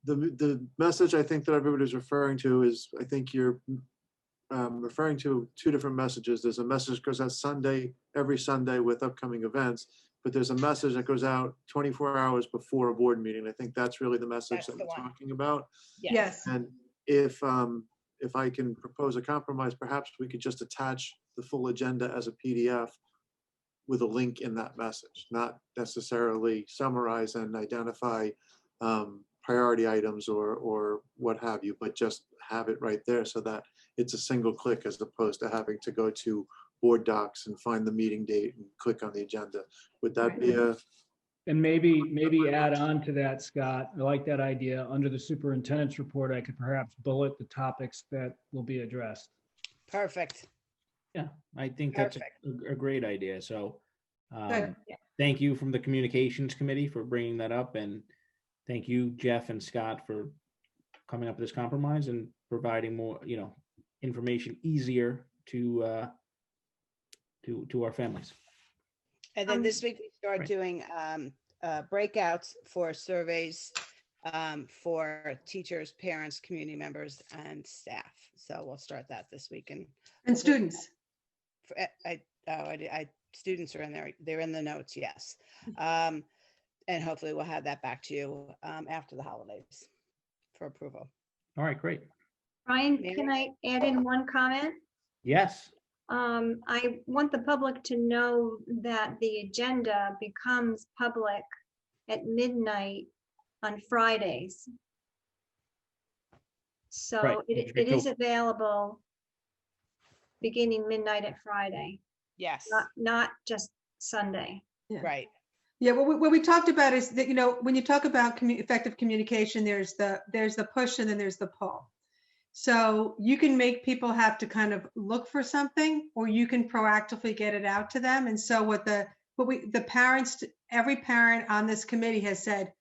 The message I think that everybody's referring to is, I think you're referring to two different messages. There's a message that goes out every Sunday with upcoming events, but there's a message that goes out 24 hours before a board meeting. I think that's really the message that we're talking about. Yes. And if I can propose a compromise, perhaps we could just attach the full agenda as a PDF with a link in that message, not necessarily summarize and identify priority items or what have you, but just have it right there so that it's a single click as opposed to having to go to board docs and find the meeting date and click on the agenda. Would that be a? And maybe add on to that, Scott. I like that idea. Under the superintendent's report, I could perhaps bullet the topics that will be addressed. Perfect. Yeah, I think that's a great idea. So Good. thank you from the communications committee for bringing that up. And thank you, Jeff and Scott, for coming up with this compromise and providing more, information easier to our families. And then this week we start doing breakouts for surveys for teachers, parents, community members, and staff. So we'll start that this week. And students. Students are in there. They're in the notes, yes. And hopefully we'll have that back to you after the holidays for approval. All right, great. Brian, can I add in one comment? Yes. I want the public to know that the agenda becomes public at midnight on Fridays. So Right. it is available beginning midnight at Friday, Yes. not just Sunday. Yeah. Right. Yeah, what we talked about is that, when you talk about effective communication, there's the push and then there's the pull. So you can make people have to kind of look for something, or you can proactively get it out to them. And so the parents, every parent on this committee has said,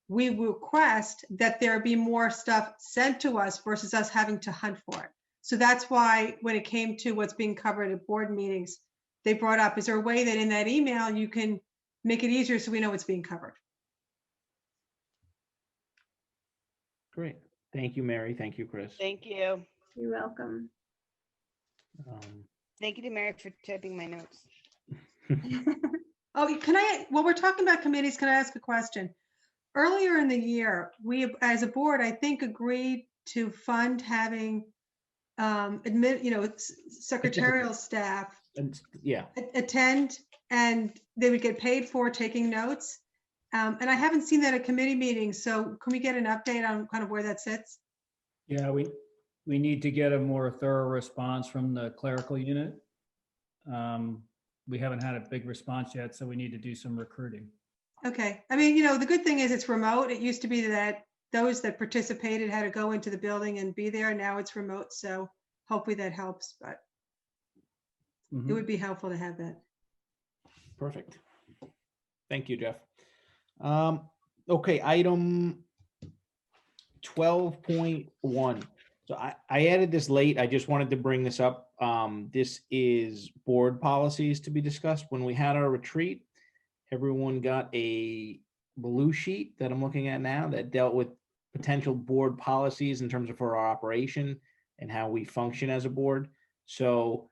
we request that there be more stuff sent to us versus us having to hunt for it. So that's why when it came to what's being covered at board meetings, they brought up, is there a way that in that email you can make it easier so we know what's being covered? Great. Thank you, Mary. Thank you, Chris. Thank you. You're welcome. Thank you to Mary for typing my notes. Oh, while we're talking about committees, can I ask a question? Earlier in the year, we, as a board, I think agreed to fund having secretarial staff attend, and they would get paid for taking notes. And I haven't seen that at committee meetings. So can we get an update on kind of where that sits? Yeah, we need to get a more thorough response from the clerical unit. We haven't had a big response yet, so we need to do some recruiting. Okay. I mean, the good thing is it's remote. It used to be that those that participated had to go into the building and be there. Now it's remote. So hopefully that helps, but it would be helpful to have that. Perfect. Thank you, Jeff. Okay, item 12.1. So I added this late. I just wanted to bring this up. This is board policies to be discussed. When we had our retreat, everyone got a blue sheet that I'm looking at now that dealt with potential board policies in terms of for our operation and how we function as a board. So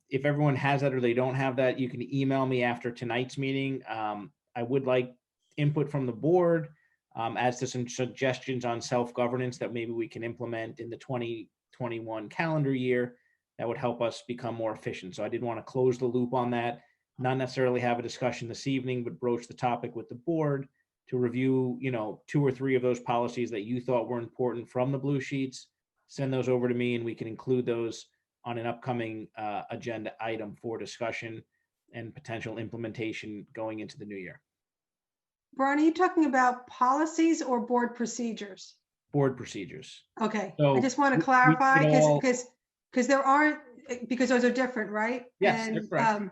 if everyone has that or they don't have that, you can email me after tonight's meeting. I would like input from the board as to some suggestions on self-governance that maybe we can implement in the 2021 calendar year that would help us become more efficient. So I did want to close the loop on that, not necessarily have a discussion this evening, but broach the topic with the board to review, 2 or 3 of those policies that you thought were important from the blue sheets. Send those over to me and we can include those on an upcoming agenda item for discussion and potential implementation going into the new year. Brian, are you talking about policies or board procedures? Board procedures. Okay, So I just want to clarify because there aren't, because those are different, right? Yes, And, they're correct.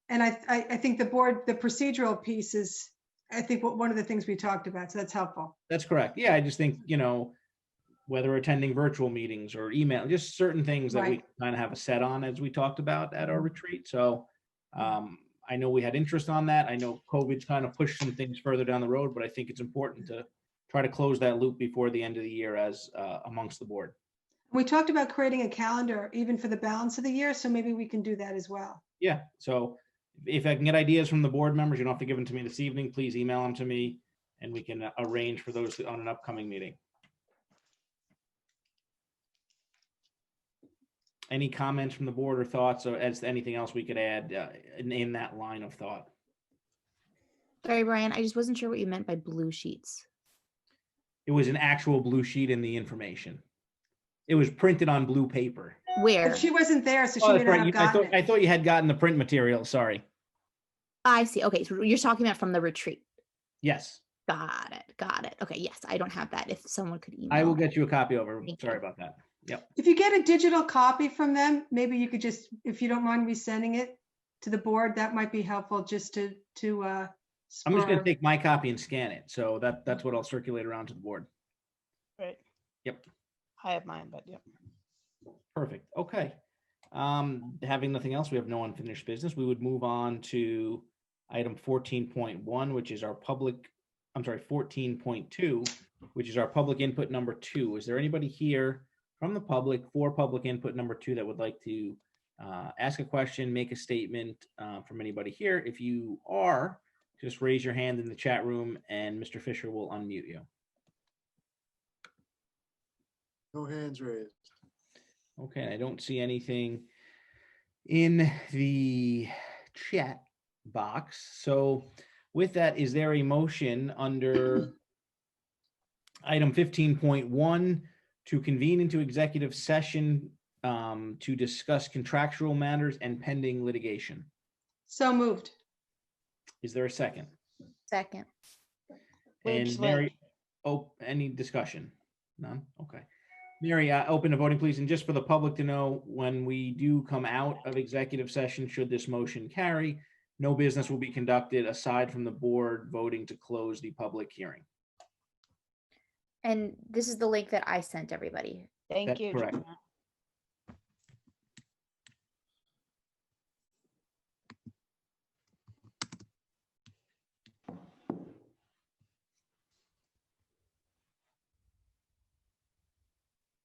And I think the procedural piece is, I think one of the things we talked about, so that's helpful. That's correct. Yeah, I just think, whether attending virtual meetings or email, just certain things that we Right. kind of have a set on as we talked about at our retreat. So I know we had interest on that. I know COVID's kind of pushed some things further down the road, but I think it's important to try to close that loop before the end of the year as amongst the board. We talked about creating a calendar even for the balance of the year, so maybe we can do that as well. Yeah, so if I can get ideas from the board members, you don't have to give them to me this evening, please email them to me and we can arrange for those on an upcoming meeting. Any comments from the board or thoughts or as to anything else we could add in that line of thought? Sorry, Brian, I just wasn't sure what you meant by blue sheets. It was an actual blue sheet in the information. It was printed on blue paper. Where? But she wasn't there, so she Oh, may that's not right. have I gotten it. thought you had gotten the print material. Sorry. I see. Okay, so you're talking about from the retreat. Yes, Got it. Got it. Okay, yes, I don't have that. If someone could email. I will get you a copy over. Thank Sorry you. about that. Yep. If you get a digital copy from them, maybe you could just, if you don't mind resending it to the board, that might be helpful just to I'm just going spur- to take my copy and scan it. So that's what I'll circulate around to the board. Right. Yep. I have mine, but yep. Perfect. Okay. Having nothing else, we have no unfinished business. We would move on to item 14.1, which is our public, 14.2, which is our public input number 2. Is there anybody here from the public for public input number 2 that would like to ask a question, make a statement from anybody here? If you are, just raise your hand in the chat room and Mr. Fisher will unmute you. No hands raised. Okay, I don't see anything in the chat box. So with that, is there a motion under item 15.1 to convene into executive session to discuss contractual matters and pending litigation? So moved. Is there a second? Second. And Lynch. Mary, any discussion? None? Okay. Mary, open the voting, please. And just for the public to know, when we do come out of executive session, should this motion carry, no business will be conducted aside from the board voting to close the public hearing. And this is the link that I sent everybody. Thank That's you. correct. Joanna.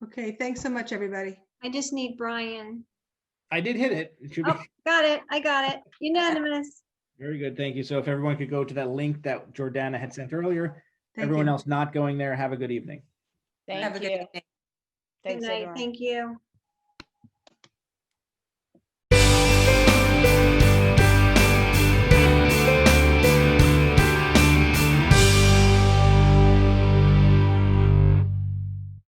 Okay, thanks so much, everybody. I just need Brian. I did hit it. It should be Oh, got it. I got it. Unanimous. very good. Thank you. So if everyone could go to that link that Jordana had sent earlier, Thank everyone you. else not going there, have a good evening. Thank Have a good you. evening. Good Thanks, night. everyone. Thank you.